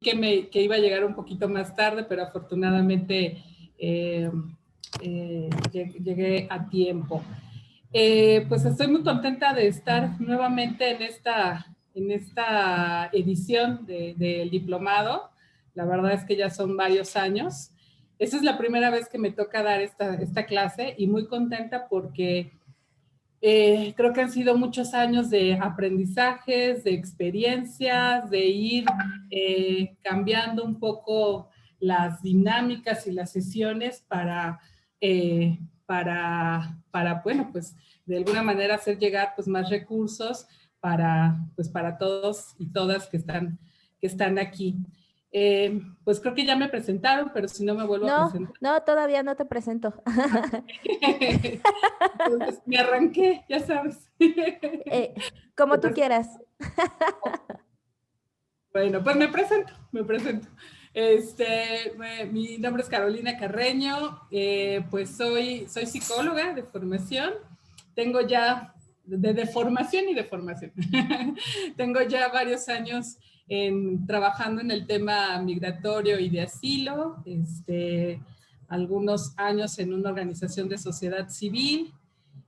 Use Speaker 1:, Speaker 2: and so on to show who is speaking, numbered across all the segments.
Speaker 1: que iba a llegar un poquito más tarde, pero afortunadamente llegué a tiempo. Pues estoy muy contenta de estar nuevamente en esta edición del diplomado. La verdad es que ya son varios años. Esa es la primera vez que me toca dar esta clase y muy contenta porque creo que han sido muchos años de aprendizajes, de experiencias, de ir cambiando un poco las dinámicas y las sesiones bueno, pues de alguna manera hacer llegar pues más recursos para todos y todas que están aquí. Pues creo que ya me presentaron, pero si no me vuelvo a presentar.
Speaker 2: No, todavía no te presento.
Speaker 1: Entonces me arranqué, ya sabes.
Speaker 2: Como tú quieras.
Speaker 1: Bueno, pues me presento. Mi nombre es Carolina Carreño, pues soy psicóloga de formación, tengo ya de formación y de formación. Tengo ya varios años trabajando en el tema migratorio y de asilo, algunos años en una organización de sociedad civil,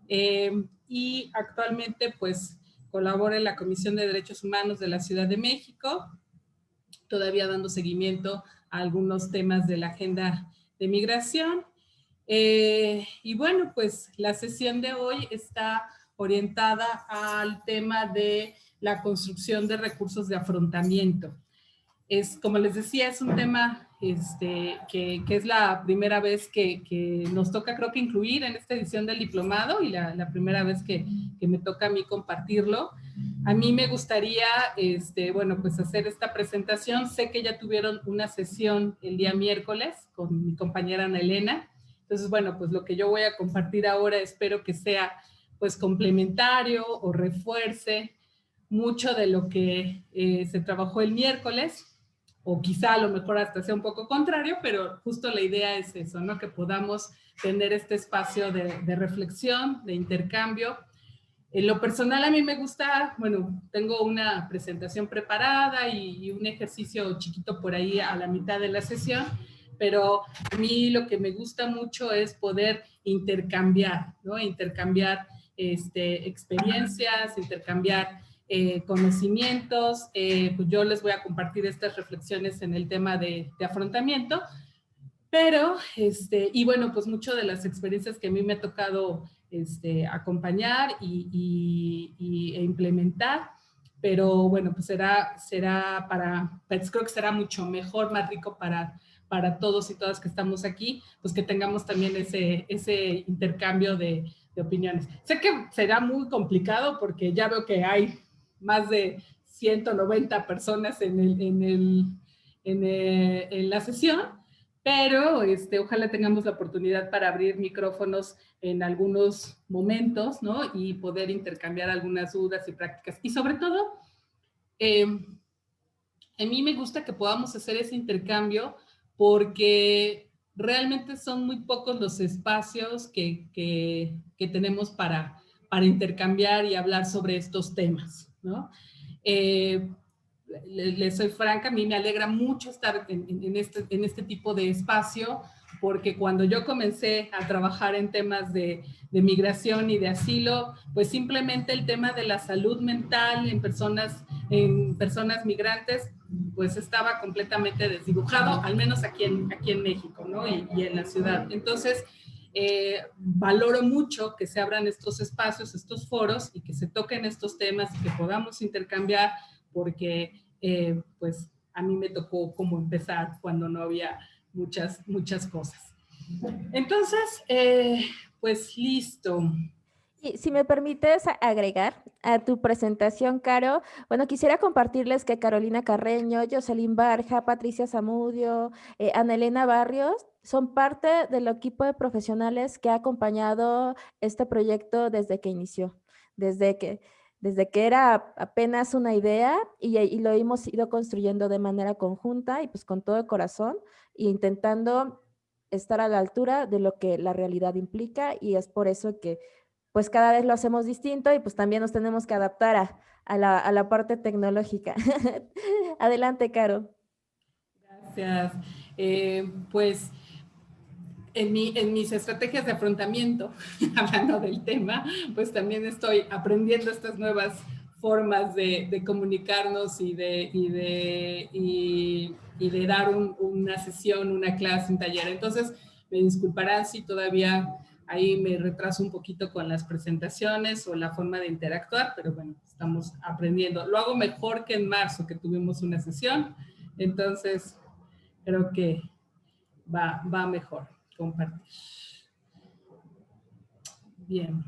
Speaker 1: y actualmente pues colaboro en la Comisión de Derechos Humanos de la Ciudad de México, todavía dando seguimiento a algunos temas de la agenda de migración. Y bueno, pues la sesión de hoy está orientada al tema de la construcción de recursos de afrontamiento. Como les decía, es un tema que es la primera vez que nos toca, creo que incluir en esta edición del diplomado y la primera vez que me toca a mí compartirlo. A mí me gustaría, bueno, pues hacer esta presentación. Sé que ya tuvieron una sesión el día miércoles con mi compañera Ana Elena. Entonces, bueno, pues lo que yo voy a compartir ahora espero que sea pues complementario o refuerce mucho de lo que se trabajó el miércoles, o quizá a lo mejor hasta sea un poco contrario, pero justo la idea es eso, ¿no? Que podamos tener este espacio de reflexión, de intercambio. En lo personal a mí me gusta, bueno, tengo una presentación preparada y un ejercicio chiquito por ahí a la mitad de la sesión, pero a mí lo que me gusta mucho es poder intercambiar, ¿no? Intercambiar experiencias, intercambiar conocimientos. Pues yo les voy a compartir estas reflexiones en el tema de afrontamiento, pero, y bueno, pues mucho de las experiencias que a mí me ha tocado acompañar e implementar, pero bueno, pues pues creo que será mucho mejor, más rico para todos y todas que estamos aquí, pues que tengamos también ese intercambio de opiniones. Sé que será muy complicado porque ya veo que hay más de 190 personas en la sesión, pero ojalá tengamos la oportunidad para abrir micrófonos en algunos momentos, ¿no? Y poder intercambiar algunas dudas y prácticas. Y sobre todo, a mí me gusta que podamos hacer ese intercambio porque realmente son muy pocos los espacios que tenemos para intercambiar y hablar sobre estos temas, ¿no? Les soy franca, a mí me alegra mucho estar en este tipo de espacio, porque cuando yo comencé a trabajar en temas de migración y de asilo, pues simplemente el tema de la salud mental en personas migrantes, pues estaba completamente desdibujado, al menos aquí en México, ¿no? Y en la ciudad. Entonces, valoro mucho que se abran estos espacios, estos foros, y que se toquen estos temas y que podamos intercambiar, porque pues a mí me tocó como empezar cuando no había muchas cosas. Entonces, pues listo.
Speaker 2: Y si me permites agregar a tu presentación, Caro, bueno, quisiera compartirles que Carolina Carreño, Jocelyn Barja, Patricia Zamudio, Ana Elena Barrios son parte del equipo de profesionales que ha acompañado este proyecto desde que inició, desde que, desde que era apenas una idea y lo hemos ido construyendo de manera conjunta y pues con todo el corazón e intentando estar a la altura de lo que la realidad implica, y es por eso que pues cada vez lo hacemos distinto y pues también nos tenemos que adaptar a la parte tecnológica. Adelante, Caro.
Speaker 1: gracias. Pues en mis estrategias de afrontamiento, hablando del tema, pues también estoy aprendiendo estas nuevas formas de comunicarnos y de dar una sesión, una clase, un taller. Entonces, me disculparán si todavía ahí me retraso un poquito con las presentaciones o la forma de interactuar, pero bueno, estamos aprendiendo. Lo hago mejor que en marzo, que tuvimos una sesión, entonces creo que va mejor compartir. Bien.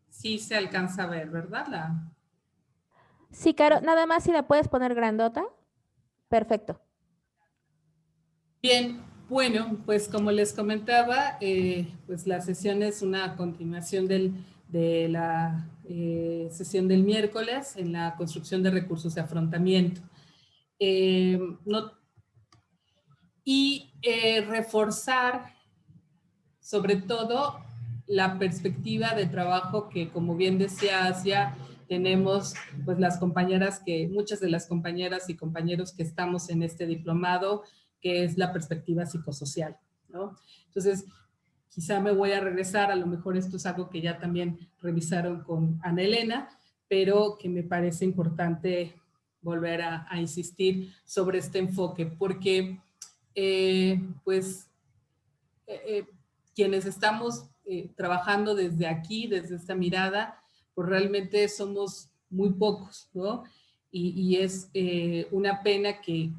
Speaker 1: Sí se alcanza a ver, ¿verdad?
Speaker 2: Sí, Caro, nada más si la puedes poner grandota. Perfecto.
Speaker 1: Bien, bueno, pues como les comentaba, pues la sesión es una continuación de la sesión del miércoles en la construcción de recursos de afrontamiento. Reforzar sobre todo la perspectiva de trabajo que, como bien decía Asia, tenemos pues muchas de las compañeras y compañeros que estamos en este diplomado, que es la perspectiva psicosocial, ¿no? Entonces, quizá me voy a regresar, a lo mejor esto es algo que ya también revisaron con Ana Elena, pero que me parece importante volver a insistir sobre este enfoque, porque quienes estamos trabajando desde aquí, desde esta mirada, pues realmente somos muy pocos, ¿no? Y es una pena que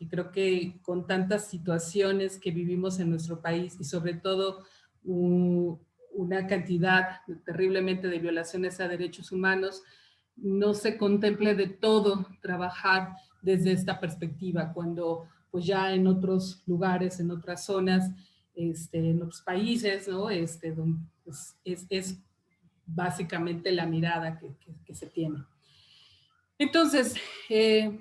Speaker 1: creo que con tantas situaciones que vivimos en nuestro país y sobre todo una cantidad terriblemente de violaciones a derechos humanos, no se contemple de todo trabajar desde esta perspectiva, cuando pues ya en otros lugares, en otras zonas, en otros países, ¿no? Donde, pues, es básicamente la mirada que se tiene. Entonces,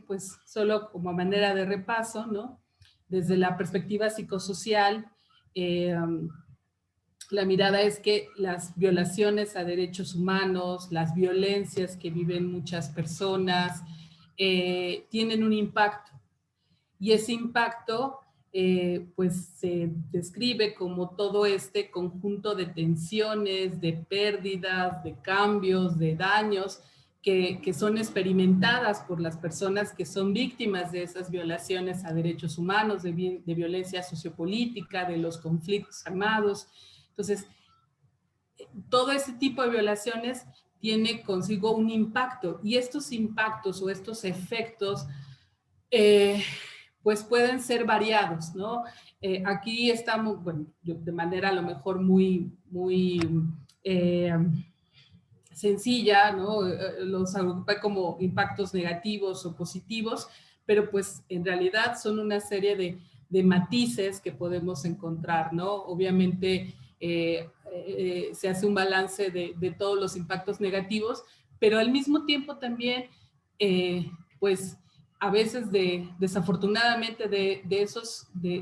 Speaker 1: pues solo como manera de repaso, ¿no? Desde la perspectiva psicosocial, la mirada es que las violaciones a derechos humanos, las violencias que viven muchas personas, tienen un impacto. Y ese impacto pues se describe como todo este conjunto de tensiones, de pérdidas, de cambios, de daños que son experimentadas por las personas que son víctimas de esas violaciones a derechos humanos, de violencia sociopolítica, de los conflictos armados. Entonces, todo ese tipo de violaciones tiene consigo un impacto, y estos impactos o estos efectos pues pueden ser variados, ¿no? Aquí estamos, bueno, de manera a lo mejor muy sencilla, ¿no? Los agrupé como impactos negativos o positivos, pero pues en realidad son una serie de matices que podemos encontrar, ¿no? Obviamente se hace un balance de todos los impactos negativos, pero al mismo tiempo también, pues a veces desafortunadamente de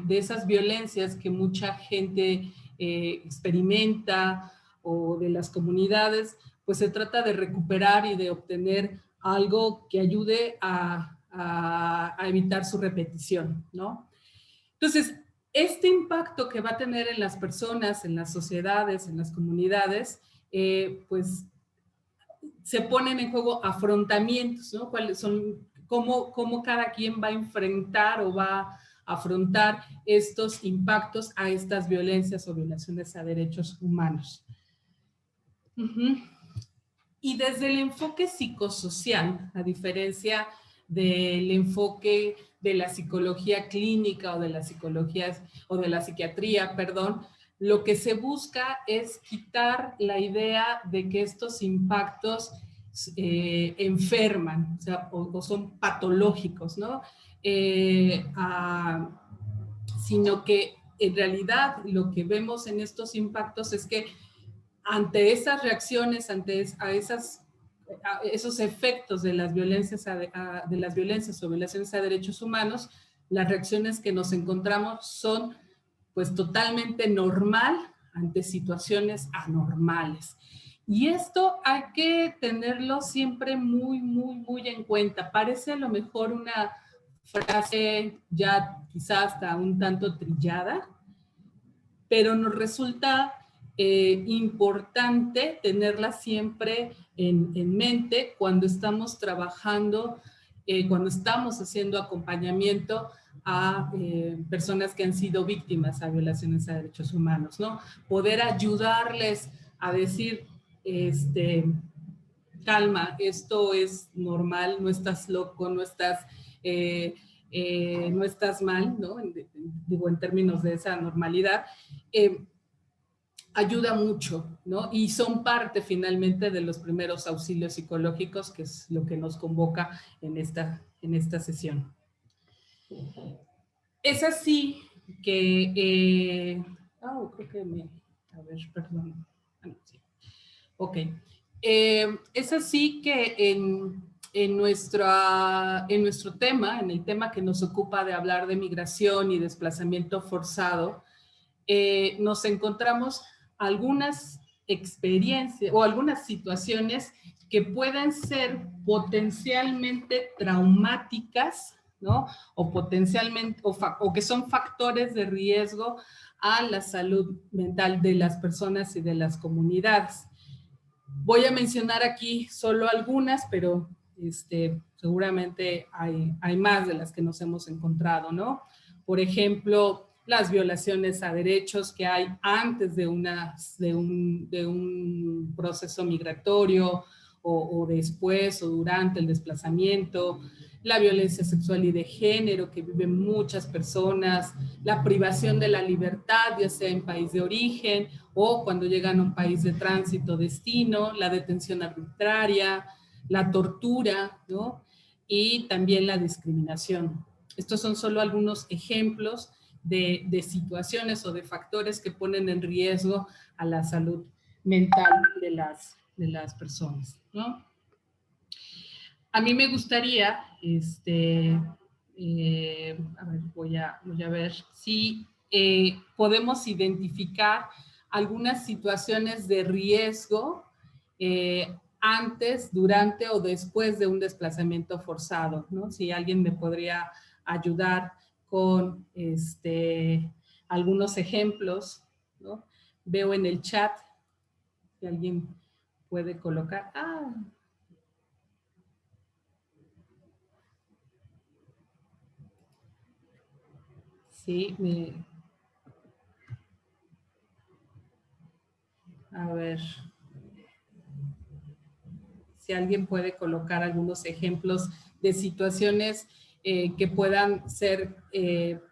Speaker 1: esas violencias que mucha gente experimenta, o de las comunidades, pues se trata de recuperar y de obtener algo que ayude a evitar su repetición, ¿no? Entonces, este impacto que va a tener en las personas, en las sociedades, en las comunidades, pues se ponen en juego afrontamientos, ¿no? ¿Cuáles son, cómo cada quien va a enfrentar o va a afrontar estos impactos a estas violencias o violaciones a derechos humanos? Y desde el enfoque psicosocial, a diferencia del enfoque de la psicología clínica o de la psiquiatría, perdón, lo que se busca es quitar la idea de que estos impactos enferman, o son patológicos, ¿no? Sino que en realidad lo que vemos en estos impactos es que ante esas reacciones, esos efectos de las violencias o violaciones a derechos humanos, las reacciones que nos encontramos son pues totalmente normal ante situaciones anormales. Y esto hay que tenerlo siempre muy, muy, muy en cuenta. Parece a lo mejor una frase ya quizás hasta un tanto trillada, pero nos resulta importante tenerla siempre en mente cuando estamos trabajando, cuando estamos haciendo acompañamiento a personas que han sido víctimas a violaciones a derechos humanos, ¿no? Poder ayudarles a decir, calma, esto es normal, no estás loco, no estás mal, ¿no? Digo, en términos de esa normalidad, ayuda mucho, ¿no? Y son parte finalmente de los primeros auxilios psicológicos, que es lo que nos convoca en esta sesión. Es así que, creo que a ver, perdón. Sí. Ok. Es así que en nuestro tema, en el tema que nos ocupa de hablar de migración y desplazamiento forzado, nos encontramos algunas experiencias o algunas situaciones que pueden ser potencialmente traumáticas, ¿no? O potencialmente, o que son factores de riesgo a la salud mental de las personas y de las comunidades. Voy a mencionar aquí solo algunas, pero seguramente hay más de las que nos hemos encontrado, ¿no? Por ejemplo, las violaciones a derechos que hay antes de un proceso migratorio o después o durante el desplazamiento, la violencia sexual y de género que viven muchas personas, la privación de la libertad, ya sea en país de origen o cuando llegan a un país de tránsito destino, la detención arbitraria, la tortura, ¿no? Y también la discriminación. Estos son solo algunos ejemplos de situaciones o de factores que ponen en riesgo a la salud mental de las personas, ¿no? A mí me gustaría, a ver, voy a ver si podemos identificar algunas situaciones de riesgo antes, durante o después de un desplazamiento forzado, ¿no? Si alguien me podría ayudar con algunos ejemplos, ¿no? Veo en el chat si alguien puede colocar. Sí, a ver si alguien puede colocar algunos ejemplos de situaciones que puedan ser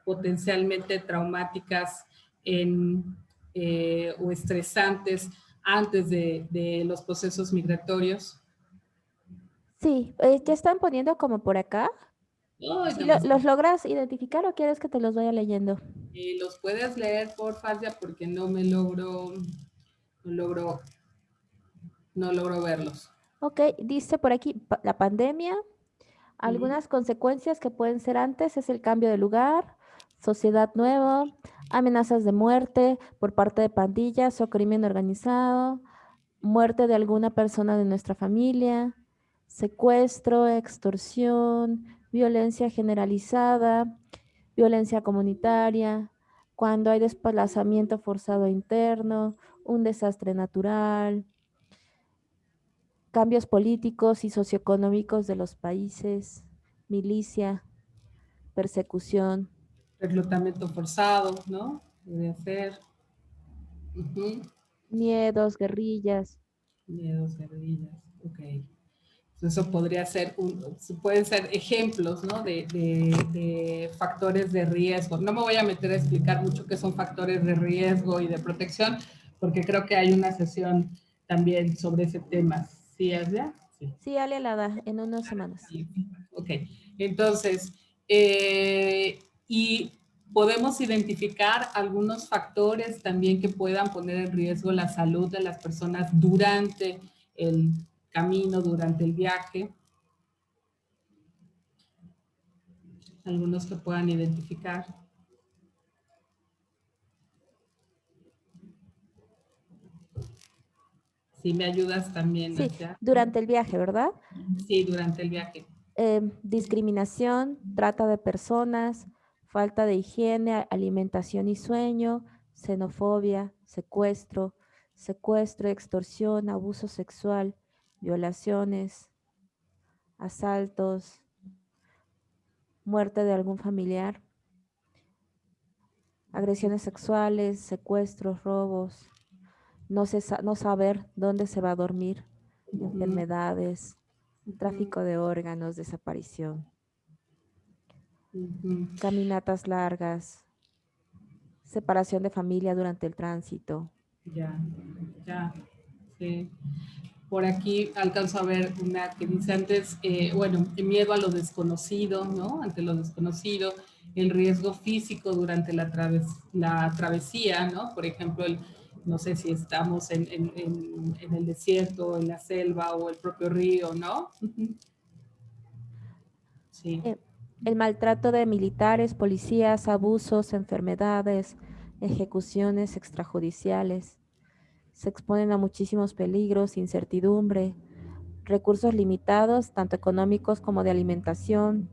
Speaker 1: potencialmente traumáticas o estresantes antes de los procesos migratorios.
Speaker 2: Sí, ya están poniendo como por acá.
Speaker 1: Ay,
Speaker 2: ¿Sí
Speaker 1: no,
Speaker 2: los logras identificar o quieres que te los vaya leyendo?
Speaker 1: los puedes leer, por favor, porque no logro verlos.
Speaker 2: Ok, dice por aquí, la pandemia, algunas consecuencias que pueden ser antes es el cambio de lugar, sociedad nueva, amenazas de muerte por parte de pandillas o crimen organizado, muerte de alguna persona de nuestra familia, secuestro, extorsión, violencia generalizada, violencia comunitaria, cuando hay desplazamiento forzado interno, un desastre natural, cambios políticos y socioeconómicos de los países, milicia, persecución.
Speaker 1: Reclutamiento forzado, ¿no? Debe ser.
Speaker 2: Miedos, guerrillas.
Speaker 1: Miedos, guerrillas, ok. Eso podría ser, pueden ser ejemplos, ¿no? De factores de riesgo. No me voy a meter a explicar mucho qué son factores de riesgo y de protección, porque creo que hay una sesión también sobre ese tema. ¿Sí, Aslia? Sí.
Speaker 2: Sí, Ale la da en unas semanas.
Speaker 1: Sí. Ok. Entonces, y podemos identificar algunos factores también que puedan poner en riesgo la salud de las personas durante el camino, durante el viaje. Algunos que puedan identificar. Si me ayudas también
Speaker 2: Sí,
Speaker 1: hacia...
Speaker 2: durante el viaje, ¿verdad?
Speaker 1: Sí, durante el viaje.
Speaker 2: Discriminación, trata de personas, falta de higiene, alimentación y sueño, xenofobia, secuestro, extorsión, abuso sexual, violaciones, asaltos, muerte de algún familiar, agresiones sexuales, secuestros, robos, no saber dónde se va a dormir,
Speaker 1: Ujú,
Speaker 2: enfermedades,
Speaker 1: ujú,
Speaker 2: tráfico de órganos, desaparición,
Speaker 1: ujú.
Speaker 2: caminatas largas, separación de familia durante el tránsito.
Speaker 1: Ya, ya, sí. Por aquí alcanzo a ver una que dice antes, bueno, el miedo a lo desconocido, ¿no? Ante lo desconocido, el riesgo físico durante la travesía, ¿no? Por ejemplo, no sé si estamos en el desierto, en la selva o el propio río, ¿no? Sí,
Speaker 2: Eh, el maltrato de militares, policías, abusos, enfermedades, ejecuciones extrajudiciales. Se exponen a muchísimos peligros, incertidumbre, recursos limitados, tanto económicos como de alimentación,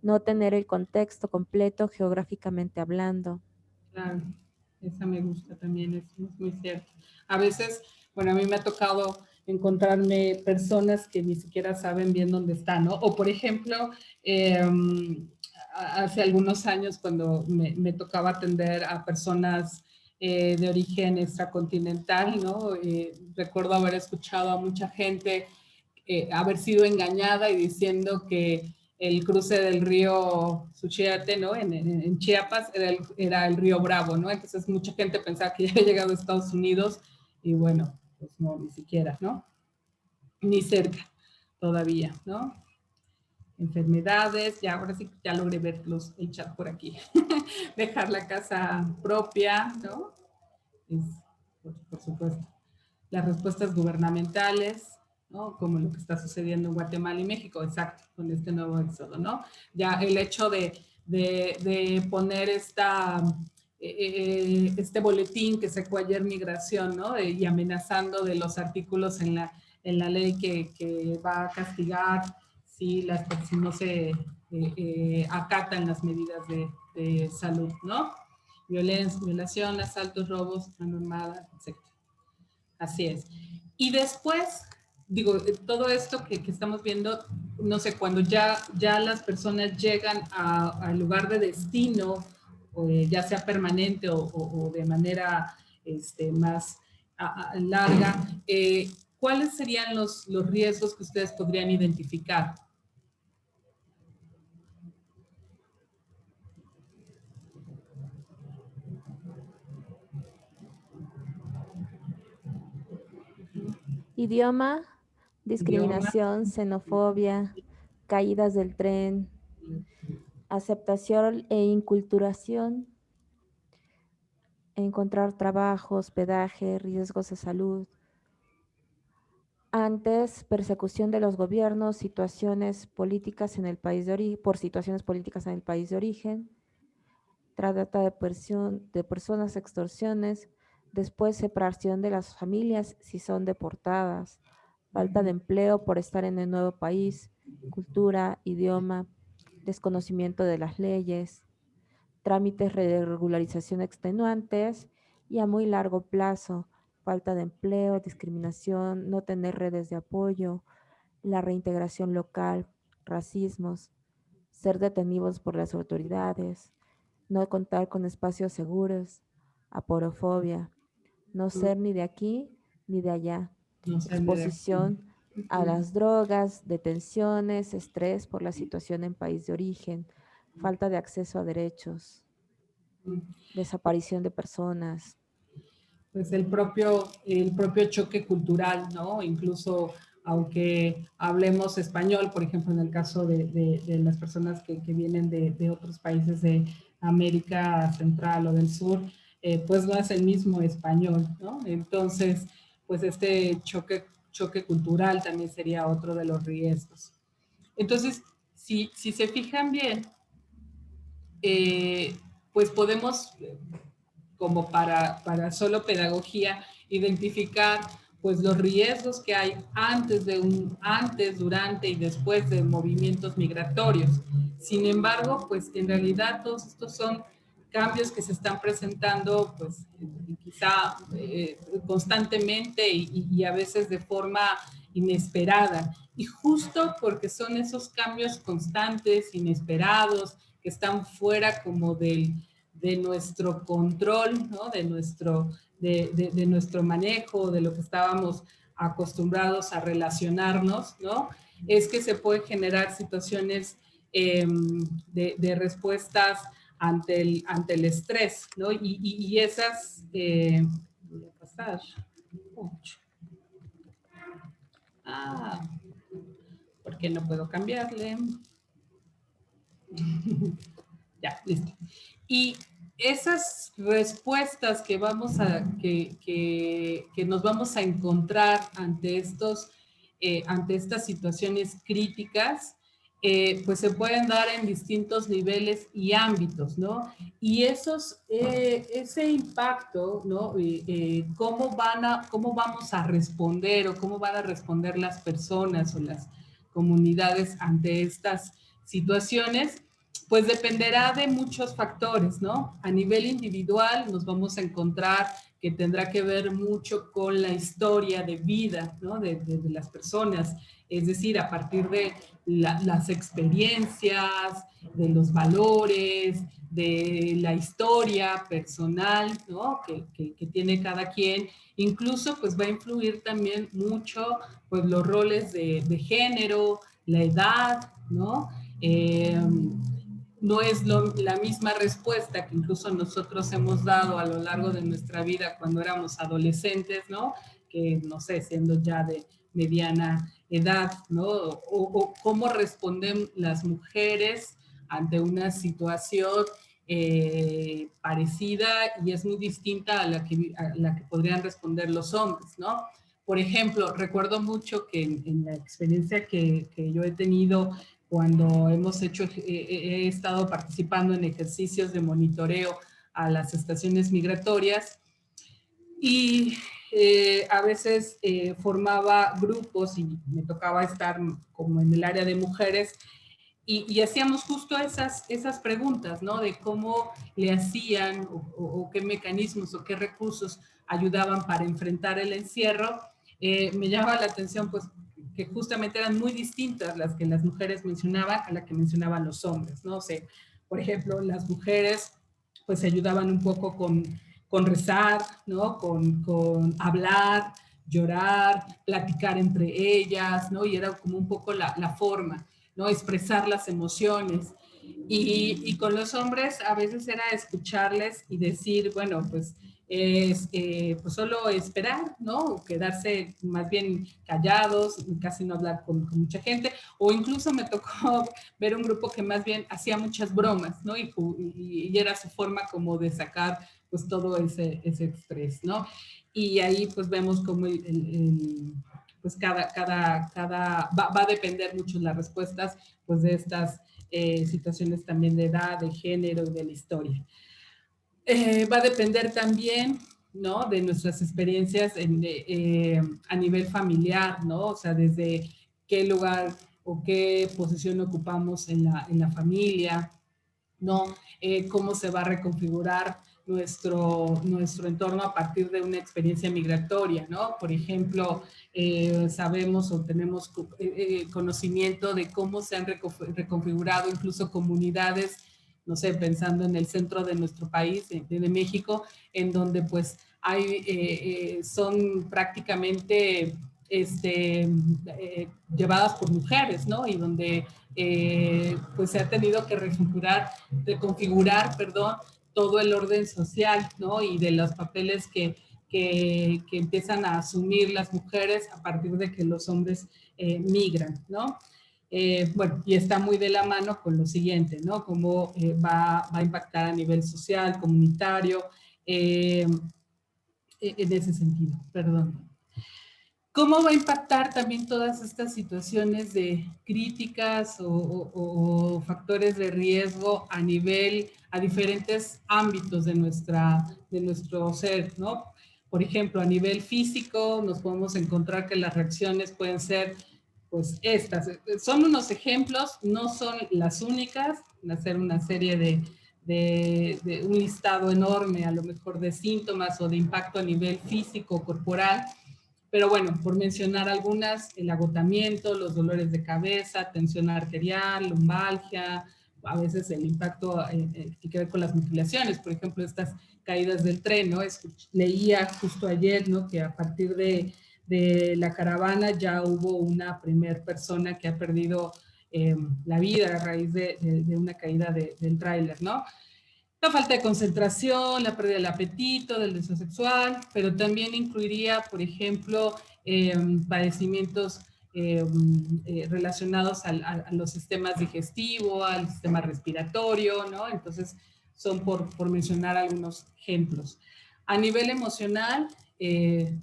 Speaker 2: no tener el contexto completo geográficamente hablando.
Speaker 1: claro. Esa me gusta también, es muy cierto. A veces, bueno, a mí me ha tocado encontrarme personas que ni siquiera saben bien dónde están, ¿no? O por ejemplo, eh, hace algunos años cuando me tocaba atender a personas de origen extracontinental, ¿no? Recuerdo haber escuchado a mucha gente haber sido engañada y diciendo que el cruce del río Suchiate, ¿no? En Chiapas era el río Bravo, ¿no? Entonces mucha gente pensaba que ya había llegado a Estados Unidos y bueno, pues no, ni siquiera, ¿no? Ni cerca todavía, ¿no? Enfermedades, ya ahora sí ya logré ver el chat por aquí. Dejar la casa propia, ¿no? Es, por supuesto. Las respuestas gubernamentales, ¿no? Como lo que está sucediendo en Guatemala y México, exacto, con este nuevo éxodo, ¿no? Ya el hecho de poner este boletín que sacó ayer Migración, ¿no? Y amenazando de los artículos en la ley que va a castigar si no se acatan las medidas de salud, ¿no? Violencia, violación, asaltos, robos, mano armada, etc. Así es. Y después, digo, todo esto que estamos viendo, no sé, cuando ya las personas llegan al lugar de destino, ya sea permanente o de manera más larga, ¿cuáles serían los riesgos que ustedes podrían identificar?
Speaker 2: Idioma,
Speaker 1: Idioma,
Speaker 2: discriminación, xenofobia, caídas del tren, aceptación e inculturación, encontrar trabajo, hospedaje, riesgos de salud. Antes, persecución de los gobiernos, situaciones políticas en el país de origen, por situaciones políticas en el país de origen, trata de personas, extorsiones, después separación de las familias si son deportadas, falta de empleo por estar en el nuevo país, cultura, idioma, desconocimiento de las leyes, trámites de regularización extenuantes y a muy largo plazo, falta de empleo, discriminación, no tener redes de apoyo, la reintegración local, racismos, ser detenidos por las autoridades, no contar con espacios seguros, aporofobia, no ser ni de aquí ni de allá,
Speaker 1: no sé, de aquí.
Speaker 2: exposición a las drogas, detenciones, estrés por la situación en país de origen, falta de acceso a derechos, desaparición de personas.
Speaker 1: Pues el propio choque cultural, ¿no? Incluso aunque hablemos español, por ejemplo, en el caso de las personas que vienen de otros países de América Central o del Sur, pues no es el mismo español, ¿no? Entonces, pues este choque cultural también sería otro de los riesgos. Entonces, si se fijan bien, eh, pues podemos como para solo pedagogía, identificar pues los riesgos que hay antes, durante y después de movimientos migratorios. Sin embargo, pues en realidad todos estos son cambios que se están presentando pues quizá constantemente y a veces de forma inesperada. Y justo porque son esos cambios constantes, inesperados, que están fuera como de nuestro control, ¿no? de nuestro manejo, de lo que estábamos acostumbrados a relacionarnos, ¿no? Es que se pueden generar situaciones de respuestas ante el estrés, ¿no? Y esas, voy a pasar, ¿por qué no puedo cambiarle? Ya, listo. Y esas respuestas que vamos a, que nos vamos a encontrar ante estas situaciones críticas, pues se pueden dar en distintos niveles y ámbitos, ¿no? Y ese impacto, ¿no? ¿Cómo vamos a responder o cómo van a responder las personas o las comunidades ante estas situaciones? Pues dependerá de muchos factores, ¿no? A nivel individual nos vamos a encontrar que tendrá que ver mucho con la historia de vida, ¿no? de las personas, es decir, a partir de las experiencias, de los valores, de la historia personal, ¿no? que tiene cada quien. Incluso pues va a influir también mucho pues los roles de género, la edad, ¿no? No es la misma respuesta que incluso nosotros hemos dado a lo largo de nuestra vida cuando éramos adolescentes, ¿no? Que, no sé, siendo ya de mediana edad, ¿no? O cómo responden las mujeres ante una situación parecida y es muy distinta a la que podrían responder los hombres, ¿no? Por ejemplo, recuerdo mucho que en la experiencia que yo he tenido cuando he estado participando en ejercicios de monitoreo a las estaciones migratorias y a veces formaba grupos y me tocaba estar como en el área de mujeres y hacíamos justo esas preguntas, ¿no? De cómo le hacían o qué mecanismos o qué recursos ayudaban para enfrentar el encierro. Me llama la atención, pues, que justamente eran muy distintas las que las mujeres mencionaban a las que mencionaban los hombres, ¿no? O sea, por ejemplo, las mujeres, pues, se ayudaban un poco con rezar, ¿no? Con hablar, llorar, platicar entre ellas, ¿no? Y era como un poco la forma, ¿no? Expresar las emociones. Y con los hombres a veces era escucharles y decir, bueno, pues pues solo esperar, ¿no? O quedarse más bien callados, casi no hablar con mucha gente, o incluso me tocó ver un grupo que más bien hacía muchas bromas, ¿no? Y era su forma como de sacar pues todo ese estrés, ¿no? Y ahí pues vemos como pues va a depender mucho las respuestas pues de estas situaciones también de edad, de género y de la historia. Va a depender también, ¿no? De nuestras experiencias a nivel familiar, ¿no? O sea, desde qué lugar o qué posición ocupamos en la familia, ¿no? Cómo se va a reconfigurar nuestro entorno a partir de una experiencia migratoria, ¿no? Por ejemplo, sabemos o tenemos conocimiento de cómo se han reconfigurado incluso comunidades, no sé, pensando en el centro de nuestro país, de México, en donde pues son prácticamente llevadas por mujeres, ¿no? Y donde pues se ha tenido que reconfigurar, todo el orden social, ¿no? Y de los papeles que empiezan a asumir las mujeres a partir de que los hombres migran, ¿no? Bueno, y está muy de la mano con lo siguiente, ¿no? Cómo va a impactar a nivel social, comunitario, en ese sentido, perdón. ¿Cómo va a impactar también todas estas situaciones de críticas o factores de riesgo a diferentes ámbitos de nuestro ser, ¿no? Por ejemplo, a nivel físico nos podemos encontrar que las reacciones pueden ser pues estas. Son unos ejemplos, no son las únicas, hacer una serie de un listado enorme a lo mejor de síntomas o de impacto a nivel físico, corporal. Pero bueno, por mencionar algunas, el agotamiento, los dolores de cabeza, tensión arterial, lumbalgia, a veces el impacto que tiene que ver con las mutilaciones, por ejemplo, estas caídas del tren, ¿no? Leía justo ayer, ¿no? Que a partir de la caravana ya hubo una primer persona que ha perdido la vida a raíz de una caída del tráiler, ¿no? La falta de concentración, la pérdida del apetito, del deseo sexual, pero también incluiría, por ejemplo, padecimientos relacionados a los sistemas digestivos, al sistema respiratorio, ¿no? Entonces, son por mencionar algunos ejemplos. A nivel emocional,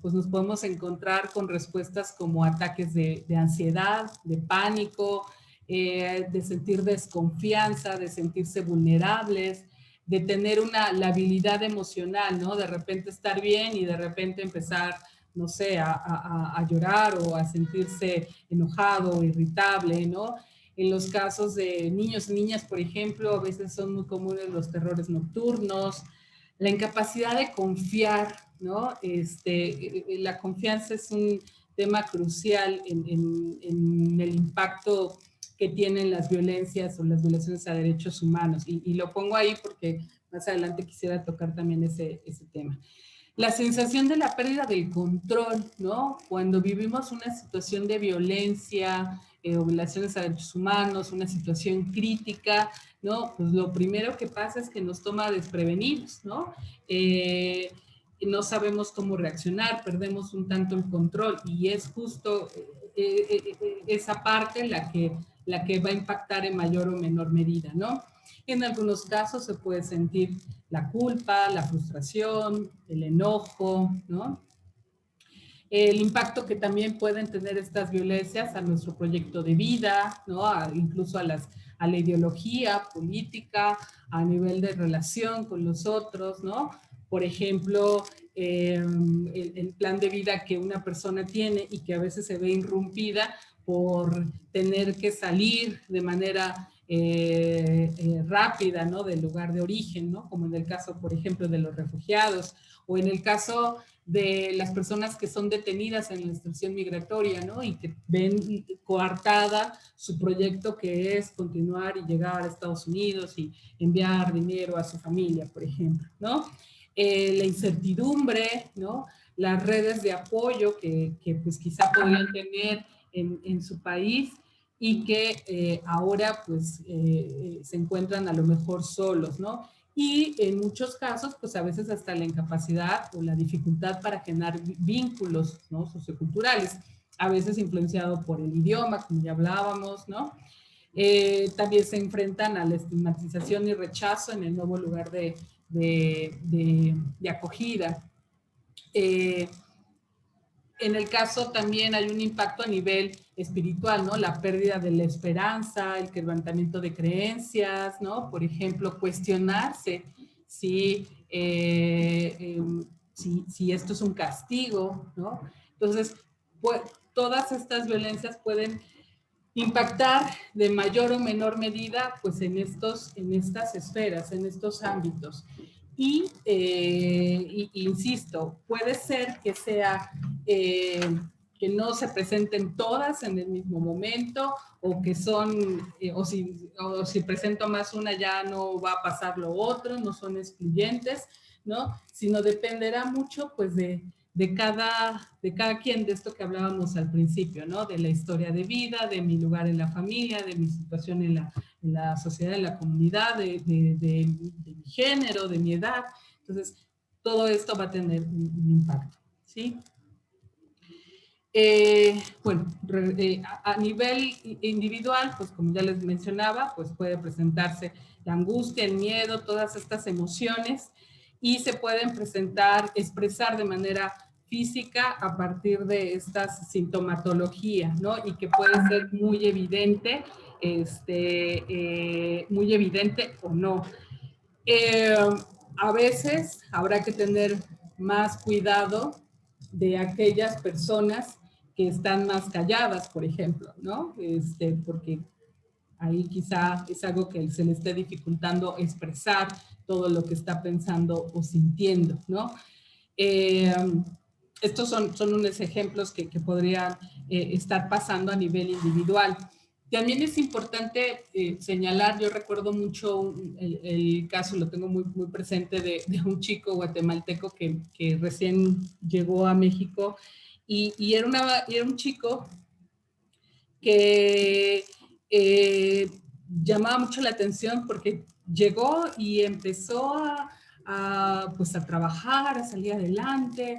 Speaker 1: pues nos podemos encontrar con respuestas como ataques de ansiedad, de pánico, de sentir desconfianza, de sentirse vulnerables, de tener la habilidad emocional, ¿no? De repente estar bien y de repente empezar, no sé, a llorar o a sentirse enojado o irritable, ¿no? En los casos de niños y niñas, por ejemplo, a veces son muy comunes los terrores nocturnos, la incapacidad de confiar, ¿no? La confianza es un tema crucial en el impacto que tienen las violencias o las violaciones a derechos humanos. Y lo pongo ahí porque más adelante quisiera tocar también ese tema. La sensación de la pérdida del control, ¿no? Cuando vivimos una situación de violencia o violaciones a derechos humanos, una situación crítica, ¿no? Pues lo primero que pasa es que nos toma desprevenidos, ¿no? No sabemos cómo reaccionar, perdemos un tanto el control y es justo esa parte la que va a impactar en mayor o menor medida, ¿no? En algunos casos se puede sentir la culpa, la frustración, el enojo, ¿no? El impacto que también pueden tener estas violencias a nuestro proyecto de vida, ¿no? Incluso a la ideología política, a nivel de relación con los otros, ¿no? Por ejemplo, el plan de vida que una persona tiene y que a veces se ve irrumpida por tener que salir de manera rápida, ¿no? Del lugar de origen, ¿no? Como en el caso, por ejemplo, de los refugiados, o en el caso de las personas que son detenidas en la institución migratoria, ¿no? Y que ven coartada su proyecto, que es continuar y llegar a Estados Unidos y enviar dinero a su familia, por ejemplo, ¿no? La incertidumbre, ¿no? Las redes de apoyo que pues quizá podrían tener en su país y que ahora pues se encuentran a lo mejor solos, ¿no? Y en muchos casos, pues a veces hasta la incapacidad o la dificultad para generar vínculos, ¿no? Socioculturales, a veces influenciado por el idioma, como ya hablábamos, ¿no? También se enfrentan a la estigmatización y rechazo en el nuevo lugar de acogida. En el caso también hay un impacto a nivel espiritual, ¿no? La pérdida de la esperanza, el quebrantamiento de creencias, ¿no? Por ejemplo, cuestionarse si esto es un castigo, ¿no? Entonces, pues, todas estas violencias pueden impactar de mayor o menor medida, pues, en estas esferas, en estos ámbitos. Y insisto, puede ser que sea que no se presenten todas en el mismo momento o que son, o si presento más una ya no va a pasar lo otro, no son excluyentes, ¿no? Sino dependerá mucho pues de cada quien, de esto que hablábamos al principio, ¿no? De la historia de vida, de mi lugar en la familia, de mi situación en la sociedad, en la comunidad, de mi género, de mi edad. Entonces, todo esto va a tener un impacto, ¿sí? Bueno, a nivel individual, pues como ya les mencionaba, pues puede presentarse la angustia, el miedo, todas estas emociones y se pueden expresar de manera física a partir de estas sintomatologías, ¿no? Y que puede ser muy evidente, muy evidente o no. A veces habrá que tener más cuidado de aquellas personas que están más calladas, por ejemplo, ¿no? Porque ahí quizá es algo que se le esté dificultando expresar todo lo que está pensando o sintiendo, ¿no? Estos son unos ejemplos que podrían estar pasando a nivel individual. También es importante señalar, yo recuerdo mucho el caso, lo tengo muy, muy presente, de un chico guatemalteco que recién llegó a México y era un chico que llamaba mucho la atención porque llegó y empezó pues a trabajar, a salir adelante,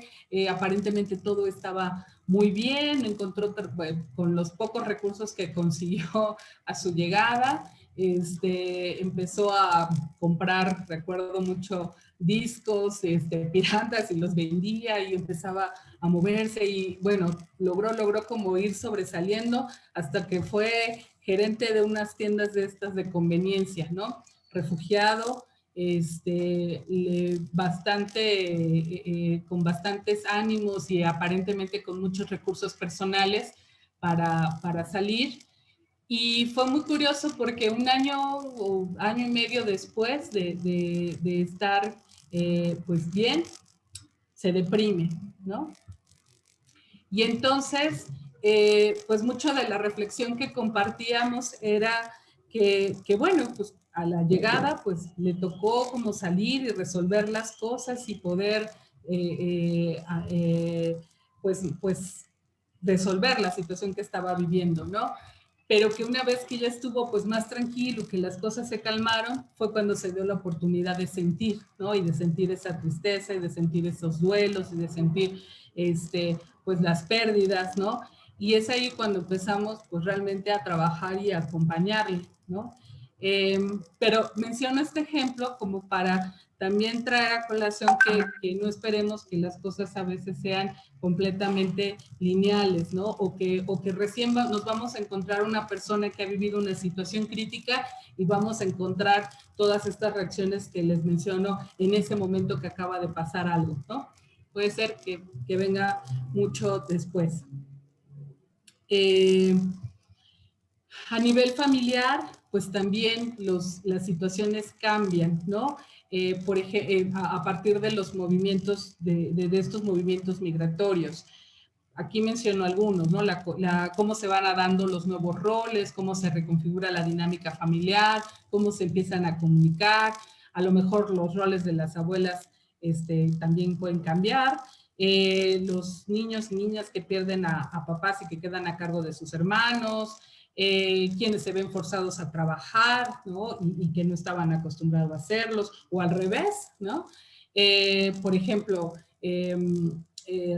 Speaker 1: aparentemente todo estaba muy bien, encontró con los pocos recursos que consiguió a su llegada, empezó a comprar, recuerdo mucho, discos piratas y los vendía y empezaba a moverse y bueno, logró como ir sobresaliendo hasta que fue gerente de unas tiendas de estas de conveniencia, ¿no? Refugiado, con bastantes ánimos y aparentemente con muchos recursos personales para salir. Y fue muy curioso porque un año o año y medio después de estar pues bien, se deprime, ¿no? Y entonces, pues mucho de la reflexión que compartíamos era que bueno, pues a la llegada, pues le tocó como salir y resolver las cosas y poder, pues resolver la situación que estaba viviendo, ¿no? Pero que una vez que ya estuvo pues más tranquilo, que las cosas se calmaron, fue cuando se dio la oportunidad de sentir, ¿no? Y de sentir esa tristeza y de sentir esos duelos y de sentir, pues las pérdidas, ¿no? Y es ahí cuando empezamos pues realmente a trabajar y a acompañarle, ¿no? Pero menciono este ejemplo como para también traer a colación que no esperemos que las cosas a veces sean completamente lineales, ¿no? O que recién nos vamos a encontrar una persona que ha vivido una situación crítica y vamos a encontrar todas estas reacciones que les menciono en ese momento que acaba de pasar algo, ¿no? Puede ser que venga mucho después. A nivel familiar, pues también las situaciones cambian, ¿no? Por ejemplo, a partir de los movimientos, de estos movimientos migratorios. Aquí menciono algunos, ¿no? Cómo se van dando los nuevos roles, cómo se reconfigura la dinámica familiar, cómo se empiezan a comunicar, a lo mejor los roles de las abuelas también pueden cambiar, los niños y niñas que pierden a papás y que quedan a cargo de sus hermanos, quienes se ven forzados a trabajar, ¿no? Y que no estaban acostumbrados a hacerlos, o al revés, ¿no? Por ejemplo,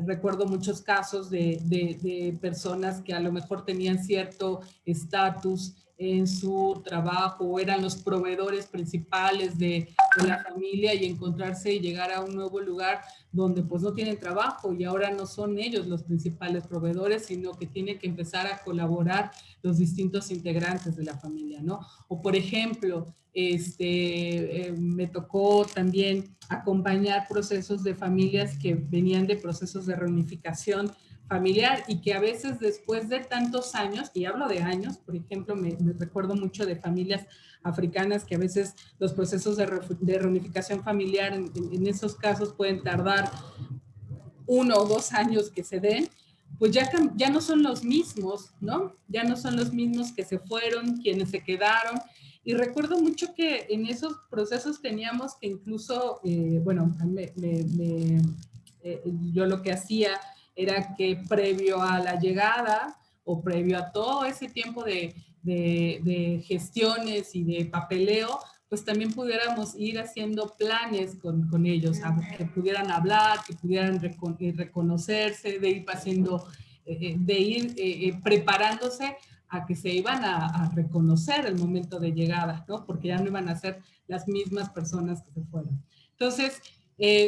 Speaker 1: recuerdo muchos casos de personas que a lo mejor tenían cierto estatus en su trabajo o eran los proveedores principales de la familia y encontrarse y llegar a un nuevo lugar donde pues no tienen trabajo y ahora no son ellos los principales proveedores, sino que tienen que empezar a colaborar los distintos integrantes de la familia, ¿no? O por ejemplo, me tocó también acompañar procesos de familias que venían de procesos de reunificación familiar y que a veces después de tantos años, y hablo de años, por ejemplo, me recuerdo mucho de familias africanas que a veces los procesos de reunificación familiar en esos casos pueden tardar 1 o 2 años que se den, pues ya no son los mismos, ¿no? Ya no son los mismos que se fueron, quienes se quedaron. Y recuerdo mucho que en esos procesos teníamos que incluso, bueno, yo lo que hacía era que previo a la llegada o previo a todo ese tiempo de gestiones y de papeleo, pues también pudiéramos ir haciendo planes con ellos, que pudieran hablar, que pudieran reconocerse, de ir haciendo, de ir preparándose a que se iban a reconocer el momento de llegada, ¿no? Porque ya no iban a ser las mismas personas que se fueron. Entonces,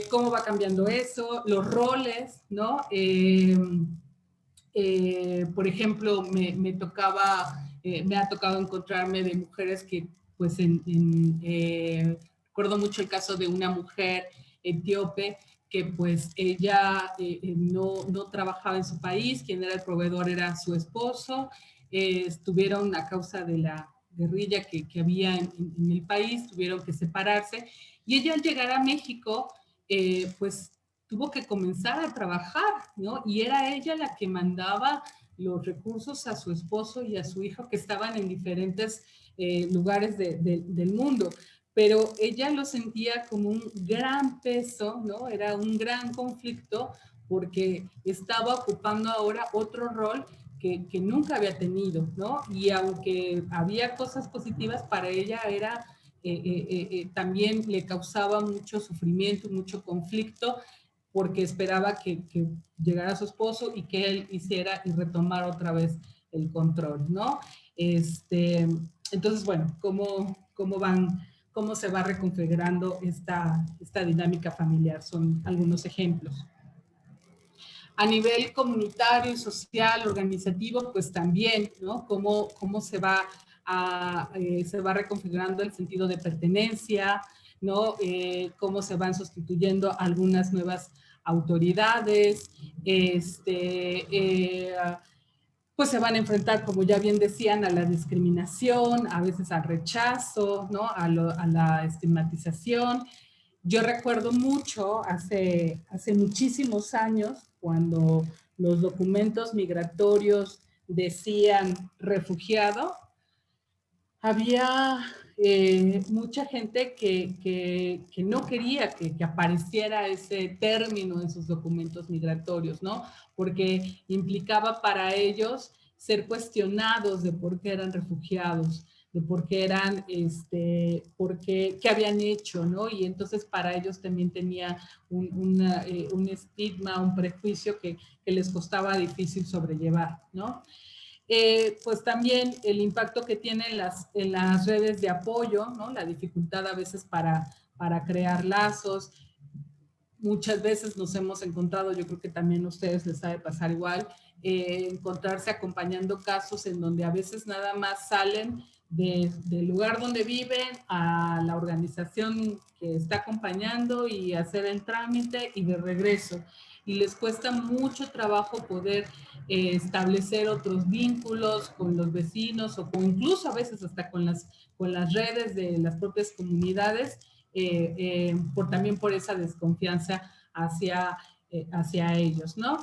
Speaker 1: ¿cómo va cambiando eso? Los roles, ¿no? Por ejemplo, me ha tocado encontrarme de mujeres que, pues, recuerdo mucho el caso de una mujer etíope que pues ella no trabajaba en su país, quien era el proveedor era su esposo, estuvieron a causa de la guerrilla que había en el país, tuvieron que separarse, y ella al llegar a México, pues tuvo que comenzar a trabajar, ¿no? Y era ella la que mandaba los recursos a su esposo y a su hijo que estaban en diferentes lugares del mundo, pero ella lo sentía como un gran peso, ¿no? Era un gran conflicto porque estaba ocupando ahora otro rol que nunca había tenido, ¿no? Y aunque había cosas positivas, para ella era, también le causaba mucho sufrimiento, mucho conflicto, porque esperaba que llegara su esposo y que él hiciera y retomara otra vez el control, ¿no? Entonces, bueno, ¿cómo se va reconfigurando esta dinámica familiar? Son algunos ejemplos. A nivel comunitario y social, organizativo, pues también, ¿no? ¿Cómo se va reconfigurando el sentido de pertenencia, ¿no? Cómo se van sustituyendo algunas nuevas autoridades, pues se van a enfrentar, como ya bien decían, a la discriminación, a veces al rechazo, ¿no? A la estigmatización. Yo recuerdo mucho hace muchísimos años, cuando los documentos migratorios decían refugiado, había mucha gente que no quería que apareciera ese término en sus documentos migratorios, ¿no? Porque implicaba para ellos ser cuestionados de por qué eran refugiados, de por qué eran, qué habían hecho, ¿no? Y entonces para ellos también tenía un estigma, un prejuicio que les costaba difícil sobrellevar, ¿no? Pues también el impacto que tienen en las redes de apoyo, ¿no? La dificultad a veces para crear lazos. Muchas veces nos hemos encontrado, yo creo que también a ustedes les sabe pasar igual, encontrarse acompañando casos en donde a veces nada más salen del lugar donde viven a la organización que está acompañando y hacer el trámite y de regreso. Y les cuesta mucho trabajo poder establecer otros vínculos con los vecinos o incluso a veces hasta con las redes de las propias comunidades, también por esa desconfianza hacia ellos, ¿no?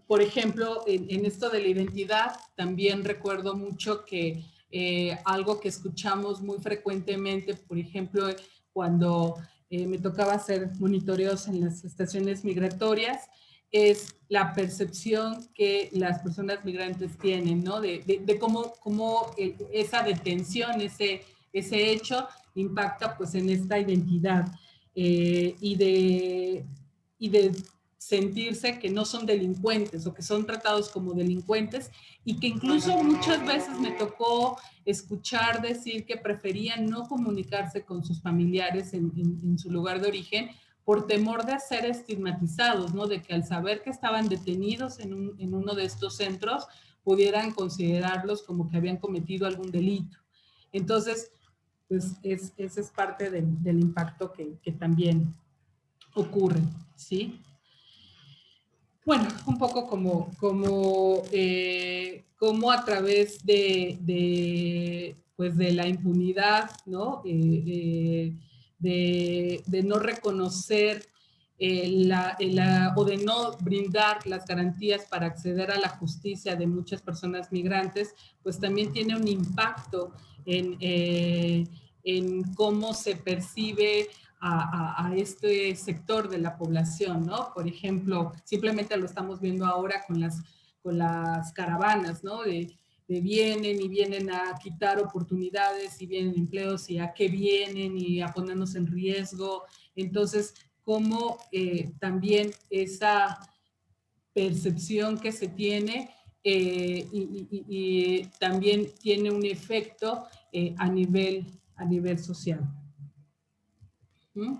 Speaker 1: Por ejemplo, en esto de la identidad, también recuerdo mucho que algo que escuchamos muy frecuentemente, por ejemplo, cuando me tocaba hacer monitoreos en las estaciones migratorias, es la percepción que las personas migrantes tienen, ¿no? De cómo esa detención, ese hecho impacta pues en esta identidad y de sentirse que no son delincuentes o que son tratados como delincuentes y que incluso muchas veces me tocó escuchar decir que preferían no comunicarse con sus familiares en su lugar de origen por temor de ser estigmatizados, ¿no? De que al saber que estaban detenidos en uno de estos centros pudieran considerarlos como que habían cometido algún delito. Entonces, pues ese es parte del impacto que también ocurre, ¿sí? Bueno, un poco como a través pues de la impunidad, ¿no? De no reconocer o de no brindar las garantías para acceder a la justicia de muchas personas migrantes, pues también tiene un impacto en cómo se percibe a este sector de la población, ¿no? Por ejemplo, simplemente lo estamos viendo ahora con las caravanas, ¿no? De vienen a quitar oportunidades y vienen empleos y a qué vienen y a ponernos en riesgo. Entonces, cómo también esa percepción que se tiene y también tiene un efecto a nivel social. ¿Mm?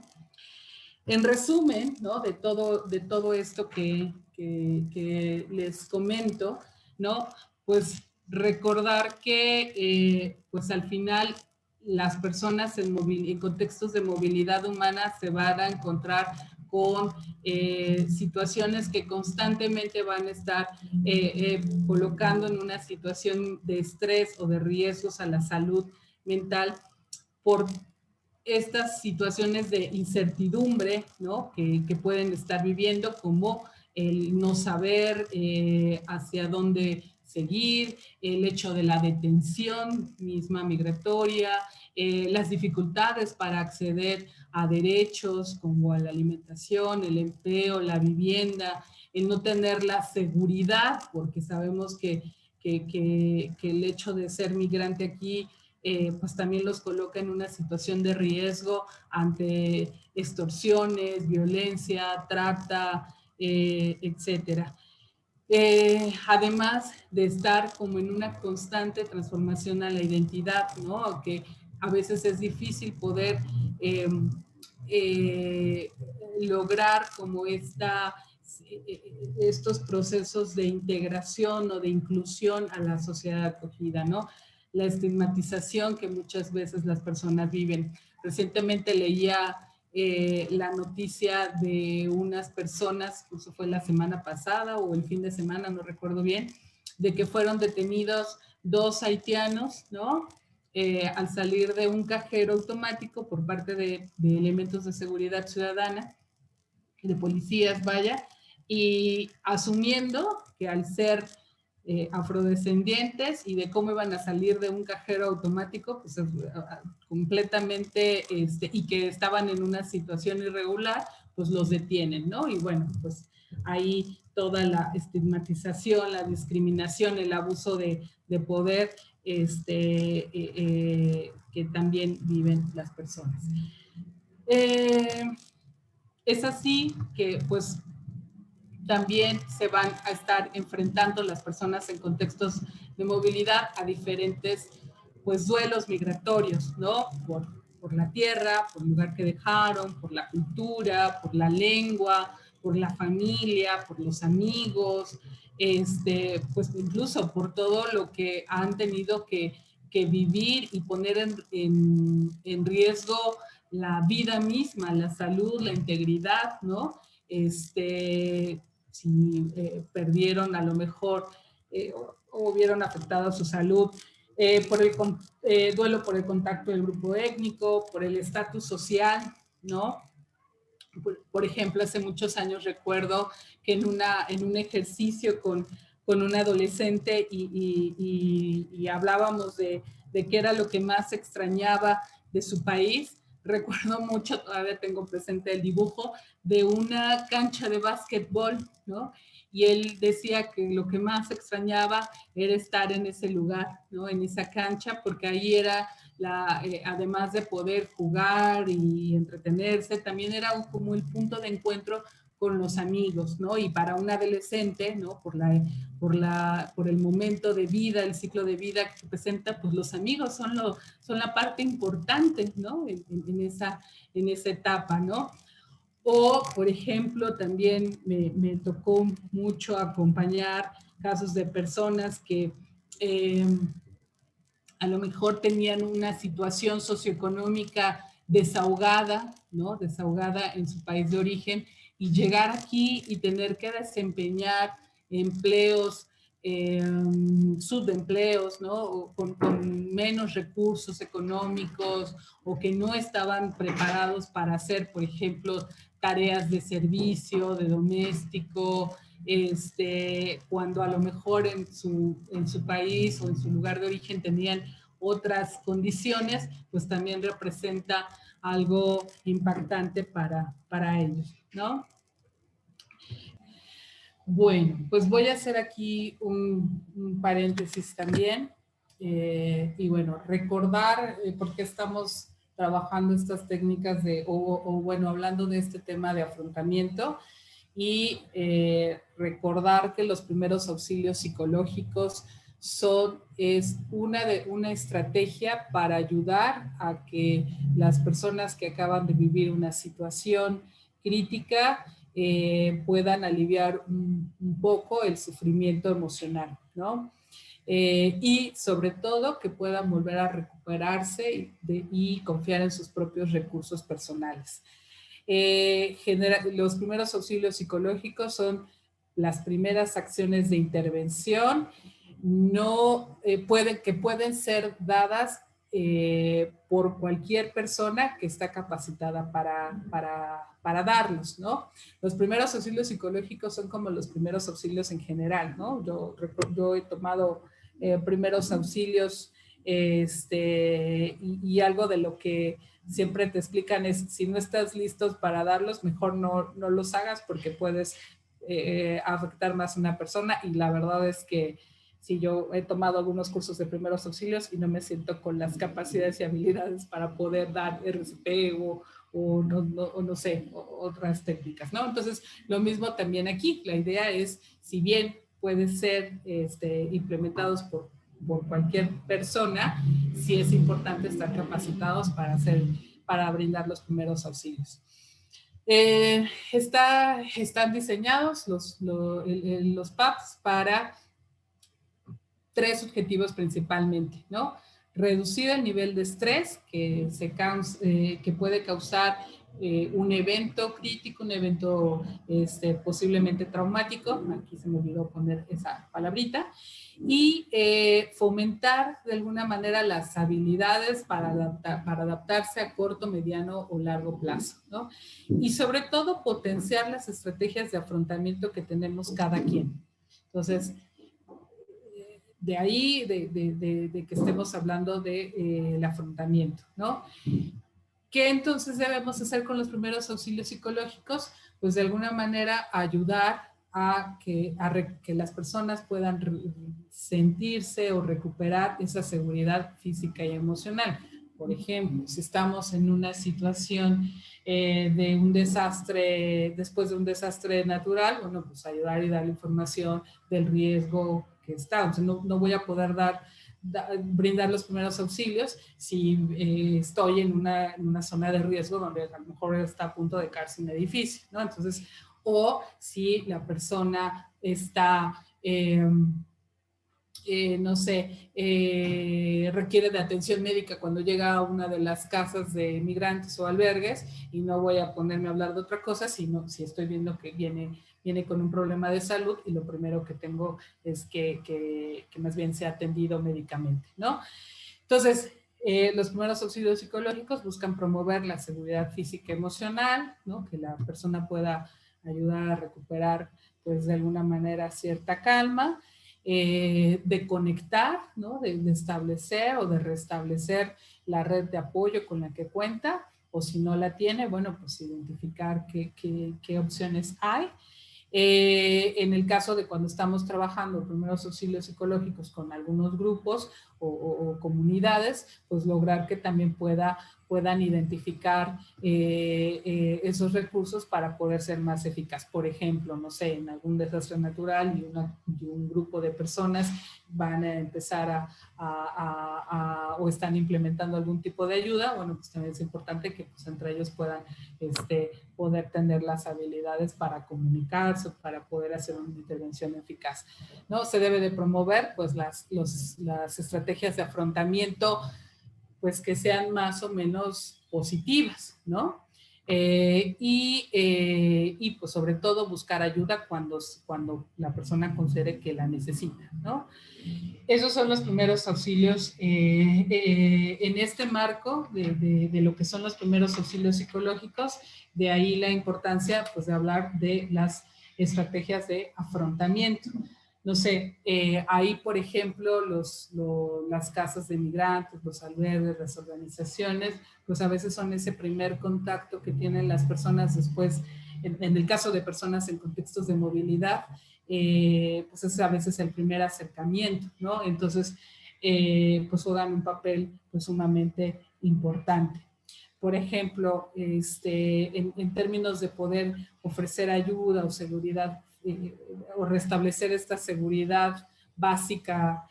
Speaker 1: En resumen, ¿no? de todo esto que les comento, ¿no? Pues recordar que pues al final las personas en contextos de movilidad humana se van a encontrar con situaciones que constantemente van a estar colocando en una situación de estrés o de riesgos a la salud mental por estas situaciones de incertidumbre, ¿no? que pueden estar viviendo, como el no saber hacia dónde seguir, el hecho de la detención misma migratoria, las dificultades para acceder a derechos como a la alimentación, el empleo, la vivienda, el no tener la seguridad, porque sabemos que el hecho de ser migrante aquí pues también los coloca en una situación de riesgo ante extorsiones, violencia, trata, etcétera. Además de estar como en una constante transformación a la identidad, ¿no? Que a veces es difícil poder lograr como estos procesos de integración o de inclusión a la sociedad acogida, ¿no? La estigmatización que muchas veces las personas viven. Recientemente leía la noticia de unas personas, eso fue la semana pasada o el fin de semana, no recuerdo bien, de que fueron detenidos 2 haitianos, ¿no? Al salir de un cajero automático por parte de elementos de seguridad ciudadana, de policías, vaya, y asumiendo que al ser afrodescendientes y de cómo iban a salir de un cajero automático, pues completamente, y que estaban en una situación irregular, pues los detienen, ¿no? Y bueno, pues ahí toda la estigmatización, la discriminación, el abuso de poder que también viven las personas. Es así que pues también se van a estar enfrentando las personas en contextos de movilidad a diferentes pues duelos migratorios, ¿no? Por la tierra, por el lugar que dejaron, por la cultura, por la lengua, por la familia, por los amigos, pues incluso por todo lo que han tenido que vivir y poner en riesgo la vida misma, la salud, la integridad, ¿no? Si perdieron a lo mejor o vieron afectada su salud por el duelo por el contacto del grupo étnico, por el estatus social, ¿no? Por ejemplo, hace muchos años recuerdo que en un ejercicio con una adolescente y hablábamos de qué era lo que más extrañaba de su país. Recuerdo mucho, todavía tengo presente el dibujo de una cancha de básquetbol, ¿no? Y él decía que lo que más extrañaba era estar en ese lugar, ¿no? En esa cancha, porque ahí era además de poder jugar y entretenerse, también era como el punto de encuentro con los amigos, ¿no? Y para un adolescente, ¿no? Por el momento de vida, el ciclo de vida que presenta, pues los amigos son la parte importante, ¿no? En esa etapa, ¿no? O, por ejemplo, también me tocó mucho acompañar casos de personas que a lo mejor tenían una situación socioeconómica desahogada, ¿no? Desahogada en su país de origen, y llegar aquí y tener que desempeñar empleos, subempleos, ¿no? O con menos recursos económicos o que no estaban preparados para hacer, por ejemplo, tareas de servicio, de doméstico, cuando a lo mejor en su país o en su lugar de origen tenían otras condiciones, pues también representa algo impactante para ellos, ¿no? Bueno, pues voy a hacer aquí un paréntesis también y bueno, recordar por qué estamos trabajando estas técnicas o bueno, hablando de este tema de afrontamiento y recordar que los primeros auxilios psicológicos es una estrategia para ayudar a que las personas que acaban de vivir una situación crítica puedan aliviar un poco el sufrimiento emocional, ¿no? y sobre todo que puedan volver a recuperarse y confiar en sus propios recursos personales. Los primeros auxilios psicológicos son las primeras acciones de intervención, que pueden ser dadas por cualquier persona que está capacitada para darlos, ¿no? Los primeros auxilios psicológicos son como los primeros auxilios en general, ¿no? Yo he tomado primeros auxilios y algo de lo que siempre te explican es, si no estás listos para darlos, mejor no los hagas porque puedes afectar más a una persona, y la verdad es que sí, yo he tomado algunos cursos de primeros auxilios y no me siento con las capacidades y habilidades para poder dar RCP o no sé, otras técnicas, ¿no? Entonces, lo mismo también aquí. La idea es, si bien pueden ser implementados por cualquier persona, sí es importante estar capacitados para brindar los primeros auxilios. Están diseñados los PAPs para 3 objetivos principalmente, ¿no? Reducir el nivel de estrés que puede causar un evento crítico, un evento posiblemente traumático, aquí se me olvidó poner esa palabrita, y fomentar de alguna manera las habilidades para adaptarse a corto, mediano o largo plazo, ¿no? Y sobre todo potenciar las estrategias de afrontamiento que tenemos cada quien. Entonces, de ahí, de que estemos hablando del afrontamiento, ¿no? ¿Qué entonces debemos hacer con los primeros auxilios psicológicos? Pues de alguna manera ayudar a que las personas puedan sentirse o recuperar esa seguridad física y emocional. Por ejemplo, si estamos en una situación de un desastre, después de un desastre natural, bueno, pues ayudar y dar información del riesgo que está. Entonces, no voy a poder brindar los primeros auxilios si estoy en una zona de riesgo donde a lo mejor está a punto de caerse un edificio, ¿no? Entonces, o si la persona está, no sé, requiere de atención médica cuando llega a una de las casas de migrantes o albergues, y no voy a ponerme a hablar de otra cosa, sino si estoy viendo que viene con un problema de salud y lo primero que tengo es que más bien sea atendido médicamente, ¿no? Entonces, los primeros auxilios psicológicos buscan promover la seguridad física y emocional, ¿no? Que la persona pueda ayudar a recuperar, pues, de alguna manera cierta calma, de conectar, ¿no? De establecer o de restablecer la red de apoyo con la que cuenta, o si no la tiene, bueno, pues identificar qué opciones hay. En el caso de cuando estamos trabajando primeros auxilios psicológicos con algunos grupos o comunidades, pues lograr que también puedan identificar esos recursos para poder ser más eficaz. Por ejemplo, no sé, en algún desastre natural y un grupo de personas van a empezar o están implementando algún tipo de ayuda, bueno, pues también es importante que pues, entre ellos puedan poder tener las habilidades para comunicarse, para poder hacer una intervención eficaz, ¿no? Se debe de promover pues las estrategias de afrontamiento pues que sean más o menos positivas, ¿no? Y pues sobre todo buscar ayuda cuando la persona considere que la necesita, ¿no? Esos son los primeros auxilios en este marco de lo que son los primeros auxilios psicológicos. De ahí la importancia pues de hablar de las estrategias de afrontamiento. No sé, ahí por ejemplo las casas de migrantes, los albergues, las organizaciones, pues a veces son ese primer contacto que tienen las personas después, en el caso de personas en contextos de movilidad, pues es a veces el primer acercamiento, ¿no? Entonces, pues juegan un papel pues sumamente importante. Por ejemplo, en términos de poder ofrecer ayuda o seguridad o restablecer esta seguridad básica,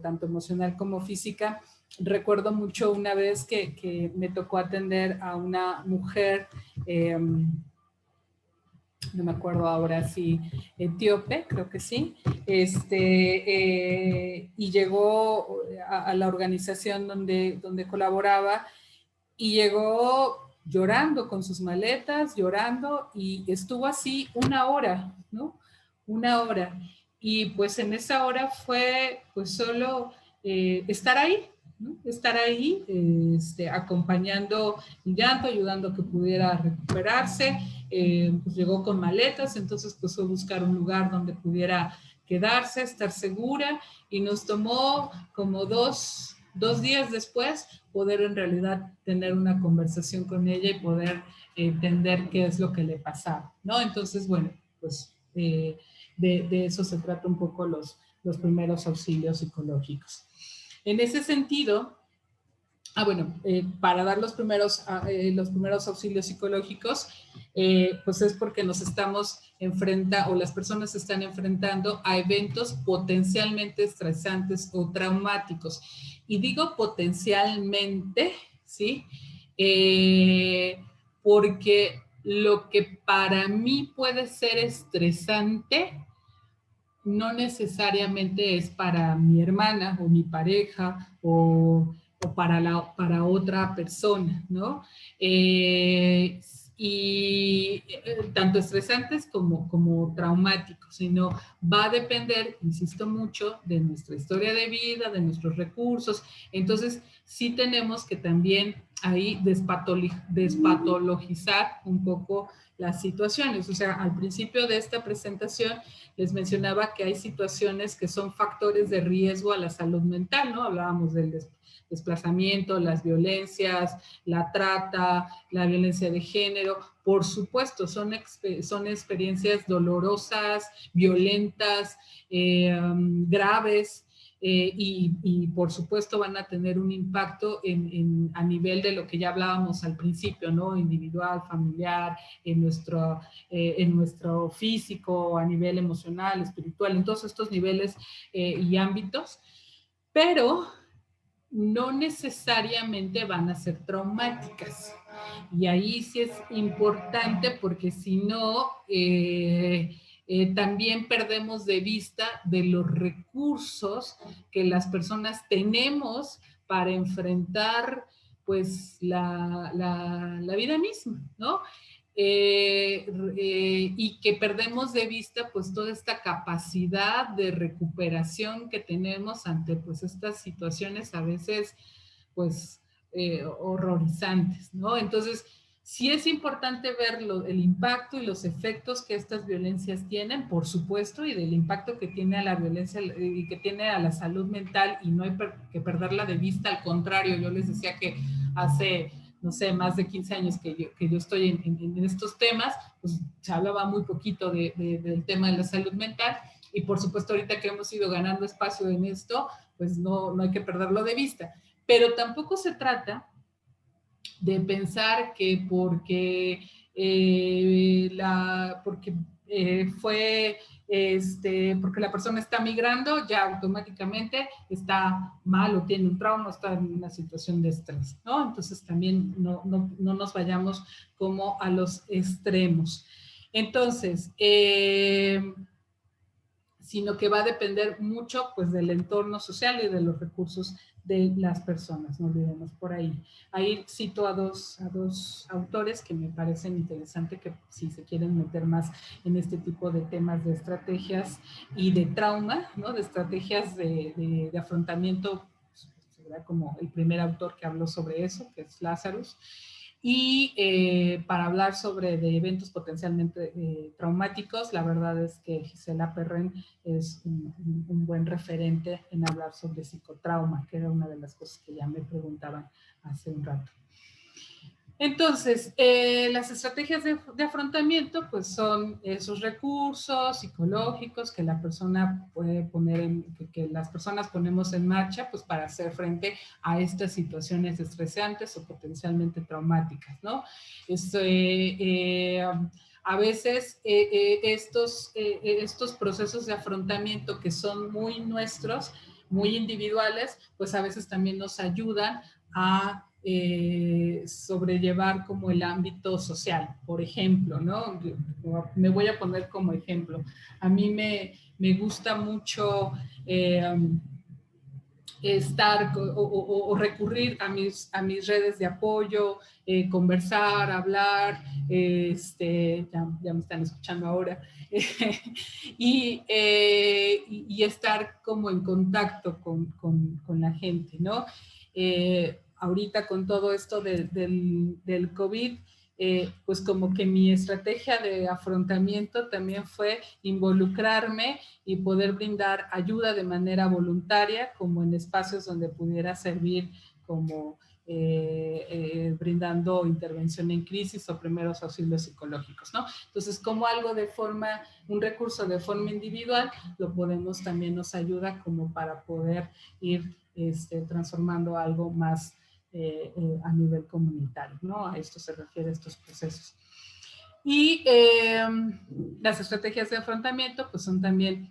Speaker 1: tanto emocional como física, recuerdo mucho una vez que me tocó atender a una mujer no me acuerdo ahora si etíope, creo que sí, y llegó a la organización donde colaboraba y llegó llorando con sus maletas, llorando, y estuvo así una hora, ¿no? Una hora. Y pues en esa hora fue pues solo estar ahí, ¿no? Estar ahí, acompañando el llanto, ayudando a que pudiera recuperarse. Pues llegó con maletas, entonces pues fue buscar un lugar donde pudiera quedarse, estar segura, y nos tomó como dos días después poder en realidad tener una conversación con ella y poder entender qué es lo que le pasaba, ¿no? Entonces, bueno, pues de eso se trata un poco los primeros auxilios psicológicos. En ese sentido, para dar los primeros auxilios psicológicos, pues es porque nos estamos enfrentando, o las personas se están enfrentando a eventos potencialmente estresantes o traumáticos. Y digo potencialmente, ¿sí? Porque lo que para mí puede ser estresante no necesariamente es para mi hermana o mi pareja o para otra persona, ¿no? Tanto estresantes como traumáticos, sino va a depender, insisto mucho, de nuestra historia de vida, de nuestros recursos. Entonces, sí tenemos que también ahí despatologizar un poco las situaciones. O sea, al principio de esta presentación les mencionaba que hay situaciones que son factores de riesgo a la salud mental, ¿no? Hablábamos del desplazamiento, las violencias, la trata, la violencia de género. Por supuesto, son experiencias dolorosas, violentas, graves, y por supuesto van a tener un impacto a nivel de lo que ya hablábamos al principio, ¿no? Individual, familiar, en nuestro físico, a nivel emocional, espiritual, en todos estos niveles y ámbitos, pero no necesariamente van a ser traumáticas. Y ahí sí es importante, porque si no, también perdemos de vista de los recursos que las personas tenemos para enfrentar pues la vida misma, ¿no? Y que perdemos de vista pues toda esta capacidad de recuperación que tenemos ante pues estas situaciones a veces pues horrorizantes, ¿no? Entonces, sí es importante ver el impacto y los efectos que estas violencias tienen, por supuesto, y del impacto que tiene a la violencia y que tiene a la salud mental, y no hay que perderla de vista. Al contrario, yo les decía que hace, no sé, más de 15 años que yo estoy en estos temas, pues se hablaba muy poquito del tema de la salud mental, y por supuesto ahorita que hemos ido ganando espacio en esto, pues no hay que perderlo de vista. Pero tampoco se trata de pensar que porque porque la persona está migrando, ya automáticamente está mal o tiene un trauma, está en una situación de estrés, ¿no? Entonces también no nos vayamos como a los extremos. Entonces, sino que va a depender mucho pues del entorno social y de los recursos de las personas, no olvidemos por ahí. Ahí cito a dos autores que me parecen interesantes, que si se quieren meter más en este tipo de temas de estrategias y de trauma, ¿no? De estrategias de afrontamiento, pues, será como el primer autor que habló sobre eso, que es Lazarus. Y para hablar sobre de eventos potencialmente traumáticos, la verdad es que Gisela Perren es un buen referente en hablar sobre psicotrauma, que era una de las cosas que ya me preguntaban hace un rato. Entonces, las estrategias de afrontamiento pues son esos recursos psicológicos que la persona puede poner que las personas ponemos en marcha pues para hacer frente a estas situaciones estresantes o potencialmente traumáticas, ¿no? A veces estos procesos de afrontamiento que son muy nuestros, muy individuales, pues a veces también nos ayudan a sobrellevar como el ámbito social, por ejemplo, ¿no? Me voy a poner como ejemplo. A mí me gusta mucho estar o recurrir a mis redes de apoyo, conversar, hablar, ya me están escuchando ahora, y estar como en contacto con la gente, ¿no? Ahorita con todo esto del COVID, pues como que mi estrategia de afrontamiento también fue involucrarme y poder brindar ayuda de manera voluntaria, como en espacios donde pudiera servir como brindando intervención en crisis o primeros auxilios psicológicos, ¿no? Entonces, como algo de forma, un recurso de forma individual, lo podemos también nos ayuda como para poder ir transformando algo más a nivel comunitario, ¿no? A esto se refiere estos procesos. Y las estrategias de afrontamiento, pues son también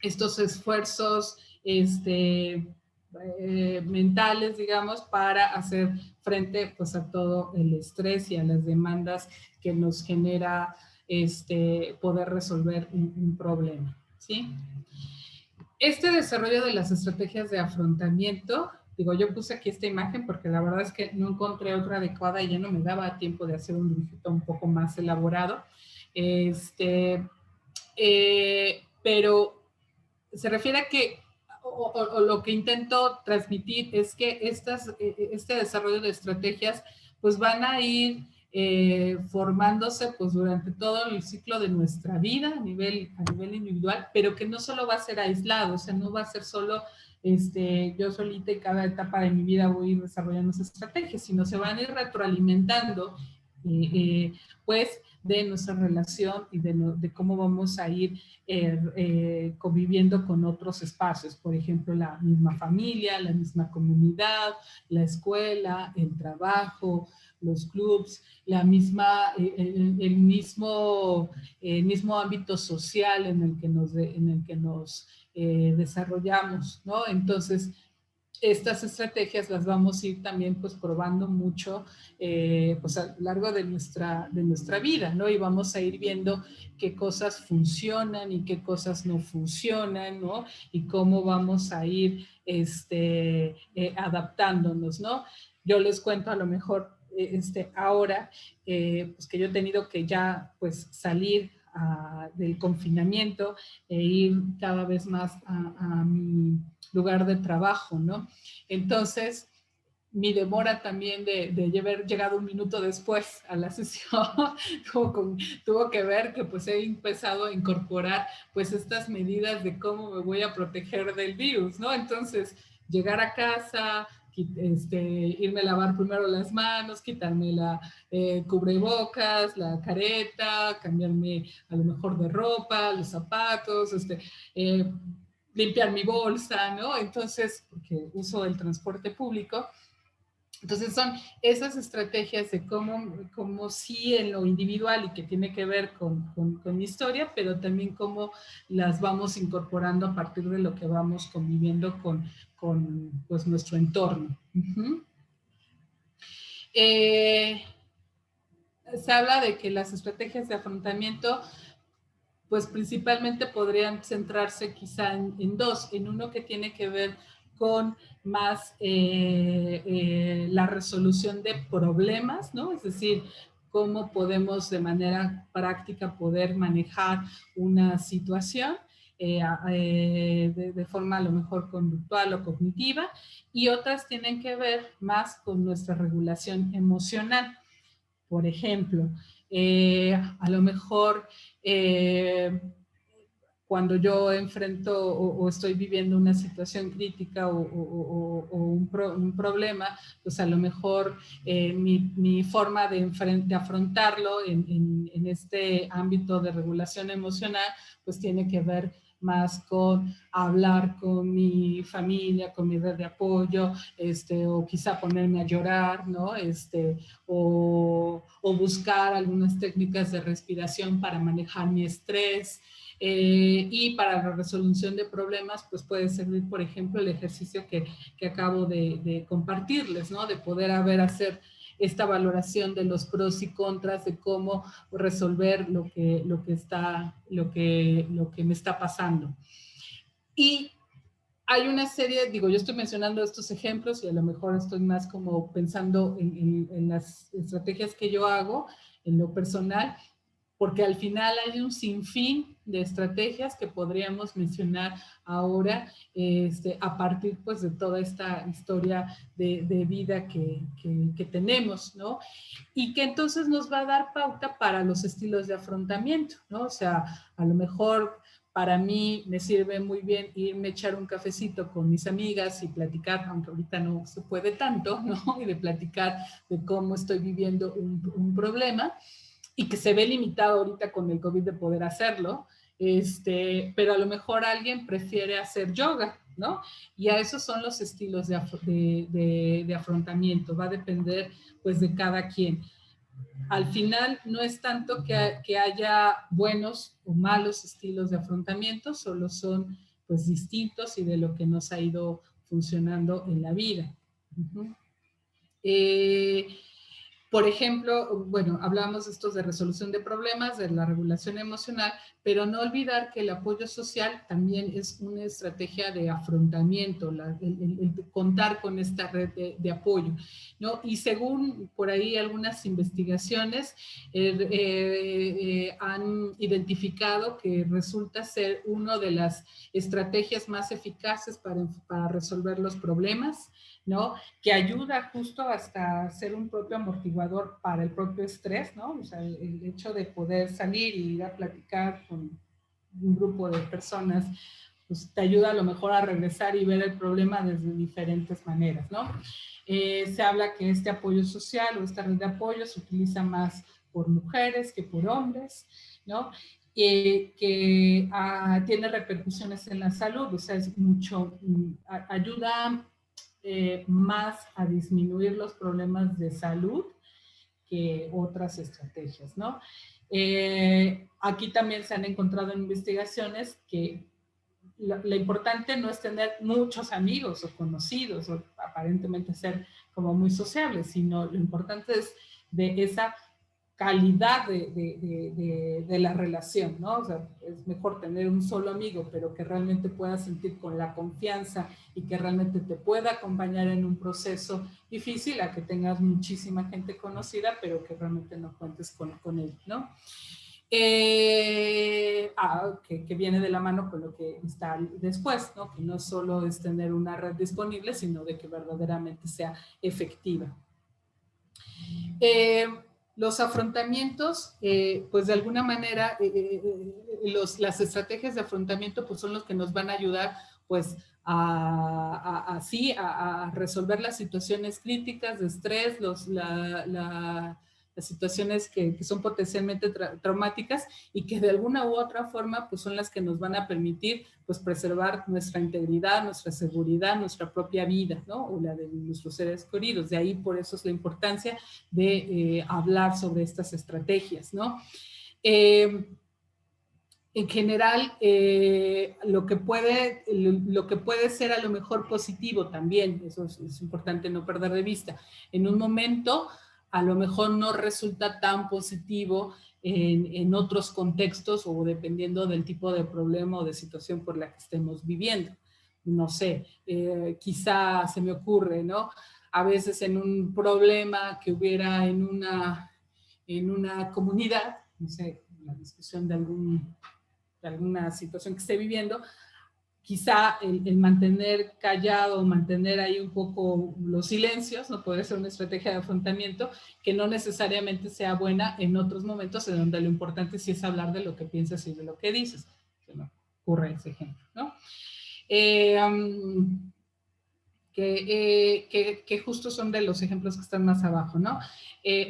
Speaker 1: estos esfuerzos mentales, digamos, para hacer frente pues, a todo el estrés y a las demandas que nos genera poder resolver un problema, ¿sí? Este desarrollo de las estrategias de afrontamiento, digo, yo puse aquí esta imagen porque la verdad es que no encontré otra adecuada y ya no me daba tiempo de hacer un dibujito un poco más elaborado. Pero se refiere a que, o lo que intento transmitir es que este desarrollo de estrategias pues van a ir formándose pues durante todo el ciclo de nuestra vida a nivel individual, pero que no solo va a ser aislado, o sea, no va a ser solo yo solita en cada etapa de mi vida voy a ir desarrollando esas estrategias, sino se van a ir retroalimentando pues de nuestra relación y de cómo vamos a ir conviviendo con otros espacios, por ejemplo, la misma familia, la misma comunidad, la escuela, el trabajo, los clubs, el mismo ámbito social en el que nos desarrollamos, ¿no? Entonces, estas estrategias las vamos a ir también pues probando mucho pues a lo largo de nuestra vida, ¿no? Y vamos a ir viendo qué cosas funcionan y qué cosas no funcionan, ¿no? Y cómo vamos a ir adaptándonos, ¿no? Yo les cuento a lo mejor ahora pues que yo he tenido que ya pues salir del confinamiento e ir cada vez más a mi lugar de trabajo, ¿no? Entonces, mi demora también de haber llegado un minuto después a la sesión tuvo que ver que pues he empezado a incorporar pues estas medidas de cómo me voy a proteger del virus, ¿no? Entonces, llegar a casa, irme a lavar primero las manos, quitarme la cubrebocas, la careta, cambiarme a lo mejor de ropa, los zapatos, limpiar mi bolsa, ¿no? Entonces, porque uso el transporte público. Entonces son esas estrategias de cómo sí en lo individual y que tiene que ver con mi historia, pero también cómo las vamos incorporando a partir de lo que vamos conviviendo con pues, nuestro entorno. Se habla de que las estrategias de afrontamiento pues principalmente podrían centrarse quizá en dos, en uno que tiene que ver con más la resolución de problemas, ¿no? Es decir, cómo podemos de manera práctica poder manejar una situación de forma a lo mejor conductual o cognitiva, y otras tienen que ver más con nuestra regulación emocional. Por ejemplo, a lo mejor cuando yo enfrento o estoy viviendo una situación crítica o un problema, pues a lo mejor mi forma de afrontarlo en este ámbito de regulación emocional, pues tiene que ver más con hablar con mi familia, con mi red de apoyo, o quizá ponerme a llorar, ¿no? O buscar algunas técnicas de respiración para manejar mi estrés, Y para la resolución de problemas, pues puede servir, por ejemplo, el ejercicio que acabo de compartirles, ¿no? De poder hacer esta valoración de los pros y contras de cómo resolver lo que me está pasando. Y hay una serie, digo, yo estoy mencionando estos ejemplos y a lo mejor estoy más como pensando en las estrategias que yo hago en lo personal, porque al final hay un sinfín de estrategias que podríamos mencionar ahora a partir pues de toda esta historia de vida que tenemos, ¿no? Y que entonces nos va a dar pauta para los estilos de afrontamiento, ¿no? O sea, a lo mejor para mí me sirve muy bien irme a echar un cafecito con mis amigas y platicar, aunque ahorita no se puede tanto, ¿no? Y de platicar de cómo estoy viviendo un problema, y que se ve limitado ahorita con el COVID de poder hacerlo, pero a lo mejor alguien prefiere hacer yoga, ¿no? Y a esos son los estilos de afrontamiento, va a depender pues de cada quien. Al final no es tanto que haya buenos o malos estilos de afrontamiento, solo son pues distintos y de lo que nos ha ido funcionando en la vida. Uh-huh. Por ejemplo, bueno, hablábamos de estos de resolución de problemas, de la regulación emocional, pero no olvidar que el apoyo social también es una estrategia de afrontamiento, el contar con esta red de apoyo, ¿no? Y según por ahí algunas investigaciones han identificado que resulta ser una de las estrategias más eficaces para resolver los problemas, ¿no? Que ayuda justo hasta ser un propio amortiguador para el propio estrés, ¿no? O sea, el hecho de poder salir y ir a platicar con un grupo de personas, pues te ayuda a lo mejor a regresar y ver el problema desde diferentes maneras, ¿no? Se habla que este apoyo social o esta red de apoyo se utiliza más por mujeres que por hombres, ¿no? Que tiene repercusiones en la salud, o sea, es mucho, ayuda más a disminuir los problemas de salud que otras estrategias, ¿no? Aquí también se han encontrado en investigaciones que lo importante no es tener muchos amigos o conocidos o aparentemente ser como muy sociables, sino lo importante es de esa calidad de la relación, ¿no? O sea, es mejor tener un solo amigo, pero que realmente puedas sentir con la confianza y que realmente te pueda acompañar en un proceso difícil, a que tengas muchísima gente conocida, pero que realmente no cuentes con él, ¿no? Que viene de la mano con lo que está después, ¿no? Que no solo es tener una red disponible, sino de que verdaderamente sea efectiva. Los afrontamientos, pues de alguna manera, las estrategias de afrontamiento pues son los que nos van a ayudar pues a resolver las situaciones críticas de estrés, las situaciones que son potencialmente traumáticas y que de alguna u otra forma pues son las que nos van a permitir pues preservar nuestra integridad, nuestra seguridad, nuestra propia vida, ¿no? O la de nuestros seres queridos. De ahí por eso es la importancia de hablar sobre estas estrategias, ¿no? En general, lo que puede ser a lo mejor positivo también, eso es importante no perder de vista. En un momento, a lo mejor no resulta tan positivo en otros contextos o dependiendo del tipo de problema o de situación por la que estemos viviendo. No sé, quizá se me ocurre, ¿no? A veces en un problema que hubiera en una comunidad, no sé, la discusión de alguna situación que esté viviendo, quizá el mantener callado, mantener ahí un poco los silencios, no puede ser una estrategia de afrontamiento que no necesariamente sea buena en otros momentos en donde lo importante sí es hablar de lo que piensas y de lo que dices. Se me ocurre ese ejemplo, ¿no? Que justo son de los ejemplos que están más abajo, ¿no?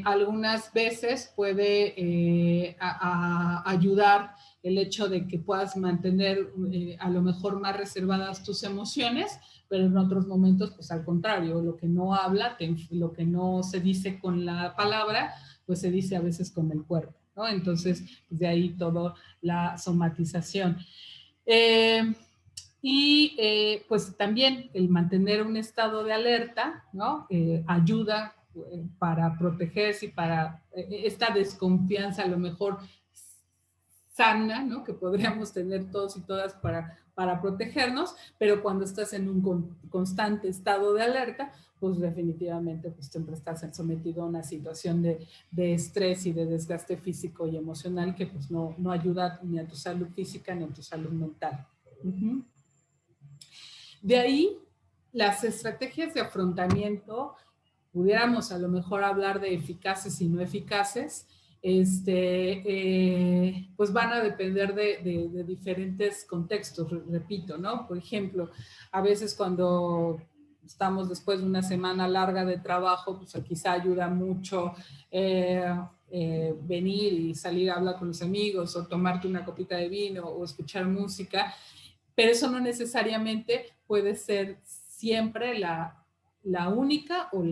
Speaker 1: Algunas veces puede ayudar el hecho de que puedas mantener a lo mejor más reservadas tus emociones, pero en otros momentos, pues al contrario, lo que no se dice con la palabra, pues se dice a veces con el cuerpo, ¿no? Entonces, pues de ahí toda la somatización. Pues también el mantener un estado de alerta, ¿no? Ayuda para protegerse y para esta desconfianza a lo mejor sana, ¿no? Que podríamos tener todos y todas para protegernos, pero cuando estás en un constante estado de alerta, pues definitivamente pues siempre estás sometido a una situación de estrés y de desgaste físico y emocional que pues no ayuda ni a tu salud física ni a tu salud mental. Uh-huh. De ahí, las estrategias de afrontamiento, pudiéramos a lo mejor hablar de eficaces y no eficaces, pues van a depender de diferentes contextos, repito, ¿no? Por ejemplo, a veces cuando estamos después de una semana larga de trabajo, pues quizá ayuda mucho venir y salir a hablar con los amigos o tomarte una copita de vino o escuchar música, pero eso no necesariamente puede ser siempre la única o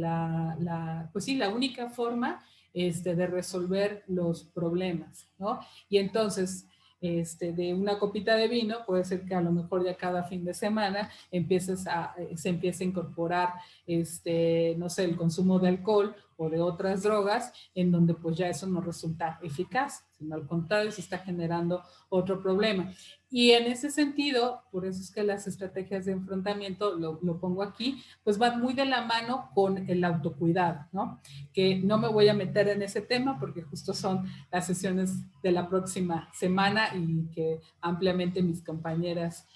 Speaker 1: pues sí, la única forma de resolver los problemas, ¿no? Y entonces, de una copita de vino, puede ser que a lo mejor ya cada fin de semana se empiece a incorporar, no sé, el consumo de alcohol o de otras drogas, en donde pues ya eso no resulta eficaz, sino al contrario, se está generando otro problema. Y en ese sentido, por eso es que las estrategias de enfrentamiento, lo pongo aquí, pues van muy de la mano con el autocuidado, ¿no? Que no me voy a meter en ese tema porque justo son las sesiones de la próxima semana y que ampliamente mis compañeras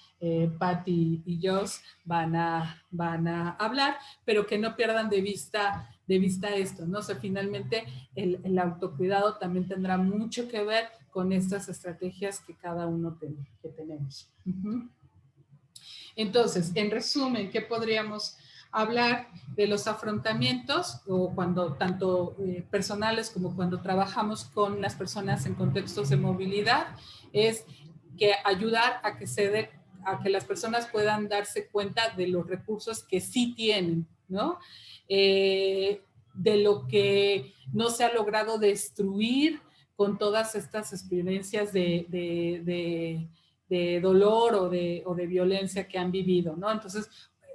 Speaker 1: Patti y Jos van a hablar, pero que no pierdan de vista esto, ¿no? O sea, finalmente el autocuidado también tendrá mucho que ver con estas estrategias que cada uno que tenemos. Uh-huh. Entonces, en resumen, ¿qué podríamos hablar de los afrontamientos o cuando tanto personales como cuando trabajamos con las personas en contextos de movilidad? Es que ayudar a que las personas puedan darse cuenta de los recursos que sí tienen, ¿no? De lo que no se ha logrado destruir con todas estas experiencias de dolor o de violencia que han vivido, ¿no? Entonces,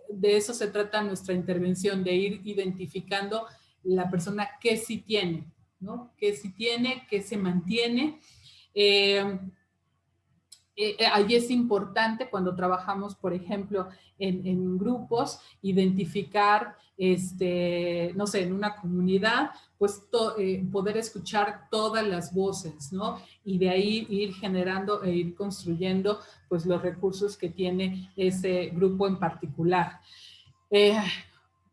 Speaker 1: de eso se trata nuestra intervención, de ir identificando la persona que sí tiene, ¿no? Que sí tiene, que se mantiene. Ahí es importante cuando trabajamos, por ejemplo, en grupos, identificar, no sé, en una comunidad, pues poder escuchar todas las voces, ¿no? Y de ahí ir generando e ir construyendo, pues, los recursos que tiene ese grupo en particular.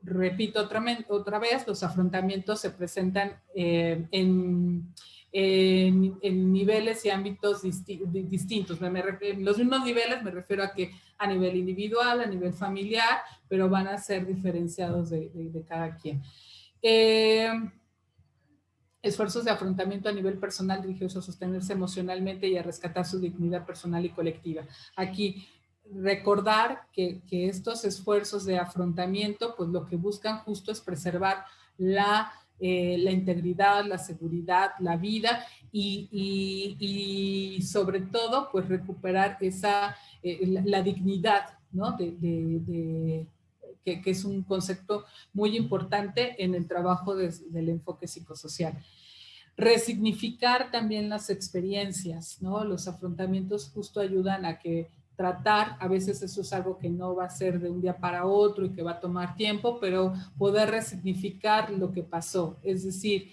Speaker 1: Repito otra vez, los afrontamientos se presentan en niveles y ámbitos distintos. Los mismos niveles me refiero a que a nivel individual, a nivel familiar, pero van a ser diferenciados de cada quien. Esfuerzos de afrontamiento a nivel personal dirigidos a sostenerse emocionalmente y a rescatar su dignidad personal y colectiva. Aquí, recordar que estos esfuerzos de afrontamiento, pues lo que buscan justo es preservar la integridad, la seguridad, la vida y sobre todo, pues recuperar la dignidad, ¿no? Que es un concepto muy importante en el trabajo del enfoque psicosocial. Resignificar también las experiencias, ¿no? Los afrontamientos justo ayudan a que tratar, a veces eso es algo que no va a ser de un día para otro y que va a tomar tiempo, pero poder resignificar lo que pasó. Es decir,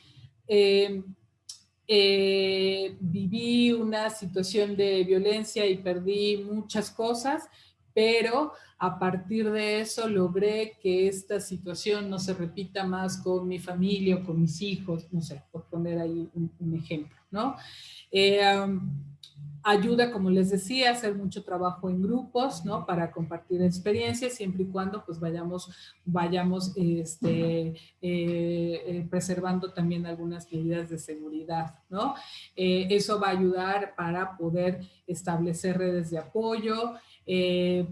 Speaker 1: viví una situación de violencia y perdí muchas cosas, pero a partir de eso logré que esta situación no se repita más con mi familia o con mis hijos, no sé, por poner ahí un ejemplo, ¿no? Ayuda, como les decía, a hacer mucho trabajo en grupos, ¿no? Para compartir experiencias, siempre y cuando pues vayamos preservando también algunas medidas de seguridad, ¿no? Eso va a ayudar para poder establecer redes de apoyo,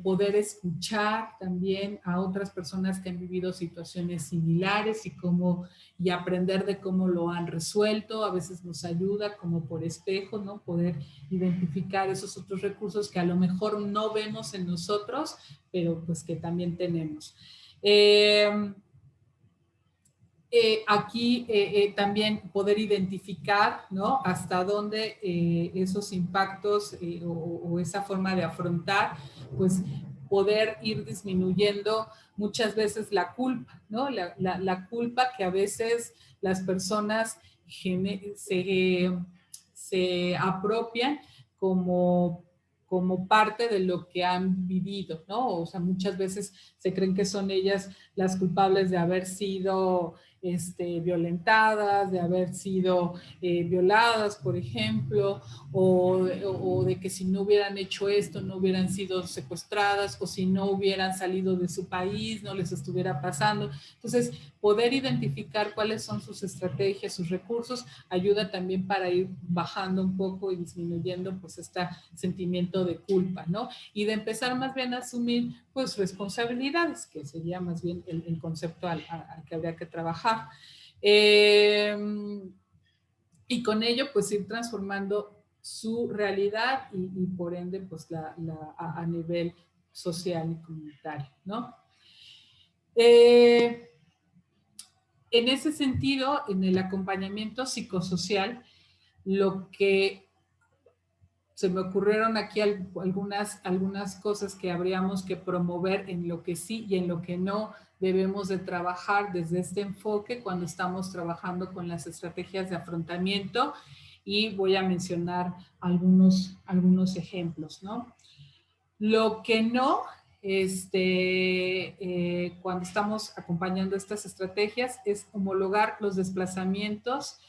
Speaker 1: poder escuchar también a otras personas que han vivido situaciones similares y aprender de cómo lo han resuelto. A veces nos ayuda como por espejo, ¿no? Poder identificar esos otros recursos que a lo mejor no vemos en nosotros, pero pues que también tenemos. Aquí también poder identificar, ¿no? Hasta dónde esos impactos o esa forma de afrontar, pues poder ir disminuyendo muchas veces la culpa, ¿no? La culpa que a veces las personas se apropian como parte de lo que han vivido, ¿no? O sea, muchas veces se creen que son ellas las culpables de haber sido violentadas, de haber sido violadas, por ejemplo, o de que si no hubieran hecho esto, no hubieran sido secuestradas, o si no hubieran salido de su país, no les estuviera pasando. Entonces, poder identificar cuáles son sus estrategias, sus recursos, ayuda también para ir bajando un poco y disminuyendo pues este sentimiento de culpa, ¿no? Y de empezar más bien a asumir pues responsabilidades, que sería más bien el concepto al que habría que trabajar. Y con ello pues ir transformando su realidad y por ende pues a nivel social y comunitario, ¿no? En ese sentido, en el acompañamiento psicosocial, lo que se me ocurrieron aquí algunas cosas que habríamos que promover en lo que sí y en lo que no debemos de trabajar desde este enfoque cuando estamos trabajando con las estrategias de afrontamiento, y voy a mencionar algunos ejemplos, ¿no? Lo que no, cuando estamos acompañando estas estrategias es homologar los desplazamientos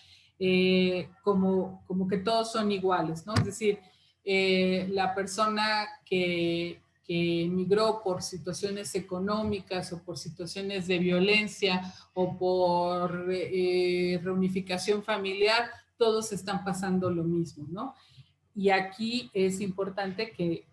Speaker 1: como que todos son iguales, ¿no? Es decir, la persona que emigró por situaciones económicas o por situaciones de violencia o por reunificación familiar, todos están pasando lo mismo, ¿no? Y aquí es importante que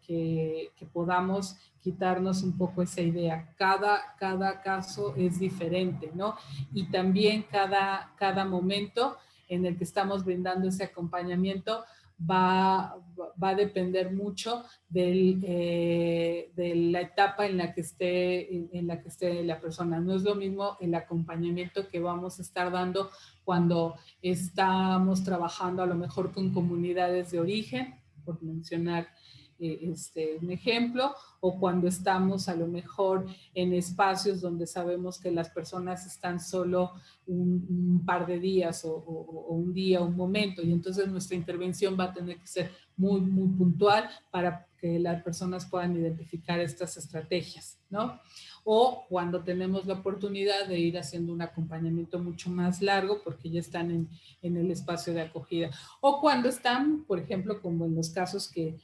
Speaker 1: podamos quitarnos un poco esa idea. Cada caso es diferente, ¿no? Y también cada momento en el que estamos brindando ese acompañamiento va a depender mucho de la etapa en la que esté la persona. No es lo mismo el acompañamiento que vamos a estar dando cuando estamos trabajando a lo mejor con comunidades de origen, por mencionar un ejemplo, o cuando estamos a lo mejor en espacios donde sabemos que las personas están solo un par de días o un día, un momento, y entonces nuestra intervención va a tener que ser muy, muy puntual para que las personas puedan identificar estas estrategias, ¿no? O cuando tenemos la oportunidad de ir haciendo un acompañamiento mucho más largo porque ya están en el espacio de acogida. O cuando están, por ejemplo, como en los casos que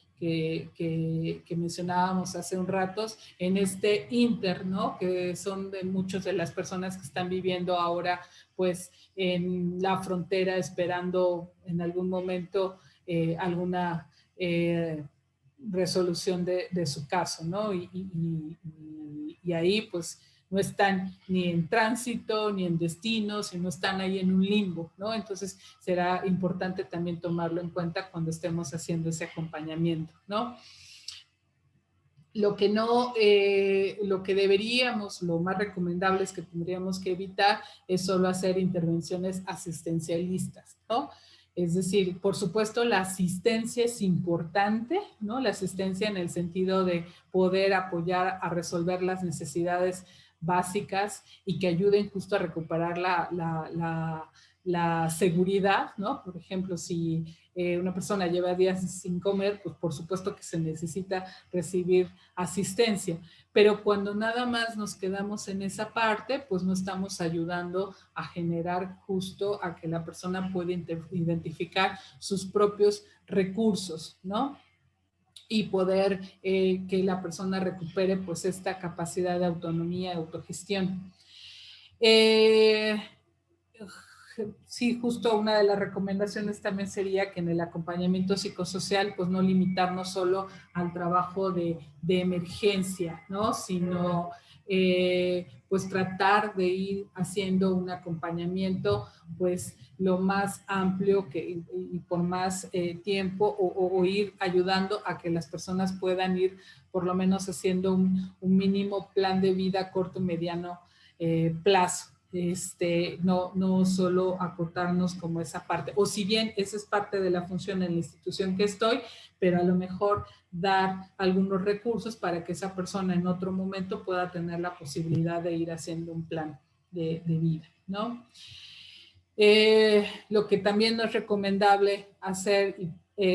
Speaker 1: mencionábamos hace un rato, en este inter, ¿no? Que son de muchas de las personas que están viviendo ahora, pues, en la frontera, esperando en algún momento alguna resolución de su caso, ¿no? Y ahí, pues, no están ni en tránsito, ni en destino, sino están ahí en un limbo, ¿no? Entonces, será importante también tomarlo en cuenta cuando estemos haciendo ese acompañamiento, ¿no? Lo que no, lo que deberíamos, lo más recomendable es que tendríamos que evitar es solo hacer intervenciones asistencialistas, ¿no? Es decir, por supuesto, la asistencia es importante, ¿no? La asistencia en el sentido de poder apoyar a resolver las necesidades básicas y que ayuden justo a recuperar la seguridad, ¿no? Por ejemplo, si una persona lleva días sin comer, pues por supuesto que se necesita recibir asistencia. Pero cuando nada más nos quedamos en esa parte, pues no estamos ayudando a generar justo a que la persona pueda identificar sus propios recursos, ¿no? Y poder que la persona recupere pues esta capacidad de autonomía y autogestión. sí, justo una de las recomendaciones también sería que en el acompañamiento psicosocial, pues no limitarnos solo al trabajo de emergencia, ¿no? Sino pues tratar de ir haciendo un acompañamiento pues lo más amplio y por más tiempo o ir ayudando a que las personas puedan ir por lo menos haciendo un mínimo plan de vida corto, mediano plazo. No solo acotarnos como esa parte, o si bien esa es parte de la función en la institución que estoy, pero a lo mejor dar algunos recursos para que esa persona en otro momento pueda tener la posibilidad de ir haciendo un plan de vida, ¿no? Lo que también no es recomendable hacer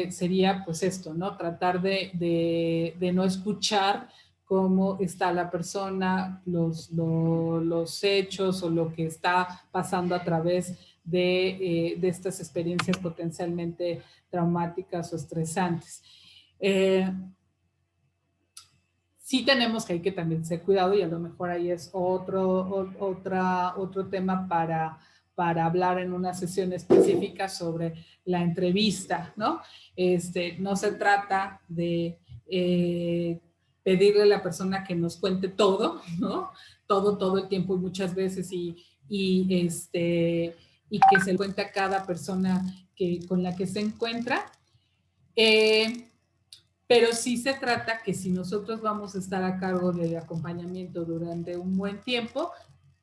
Speaker 1: sería pues esto, ¿no? Tratar de no escuchar cómo está la persona, los hechos o lo que está pasando a través de estas experiencias potencialmente traumáticas o estresantes. Sí tenemos que hay que también ser cuidado y a lo mejor ahí es otro tema para hablar en una sesión específica sobre la entrevista, ¿no? No se trata de pedirle a la persona que nos cuente todo, ¿no? Todo el tiempo y muchas veces y que se cuente a cada persona con la que se encuentra. Pero sí se trata que si nosotros vamos a estar a cargo del acompañamiento durante un buen tiempo,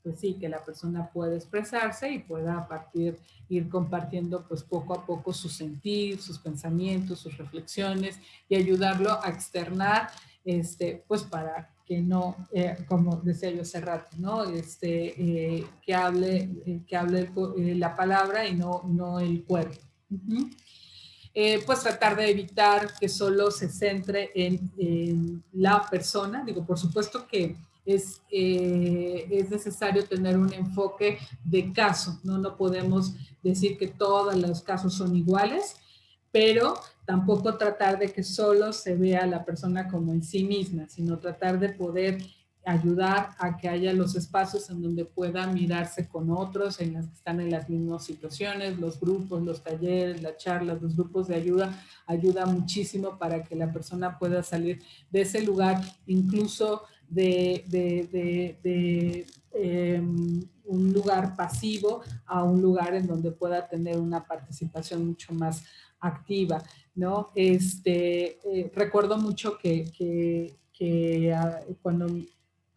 Speaker 1: pues sí, que la persona pueda expresarse y pueda a partir ir compartiendo pues poco a poco su sentir, sus pensamientos, sus reflexiones y ayudarlo a externar, pues para que no, como decía yo hace rato, ¿no? Que hable la palabra y no el cuerpo. Uh-huh. Pues tratar de evitar que solo se centre en la persona. Digo, por supuesto que es necesario tener un enfoque de caso, ¿no? No podemos decir que todos los casos son iguales, pero tampoco tratar de que solo se vea a la persona como en sí misma, sino tratar de poder ayudar a que haya los espacios en donde pueda mirarse con otros, en las que están en las mismas situaciones, los grupos, los talleres, las charlas, los grupos de ayuda muchísimo para que la persona pueda salir de ese lugar, incluso un lugar pasivo a un lugar en donde pueda tener una participación mucho más activa, ¿no? Recuerdo mucho que cuando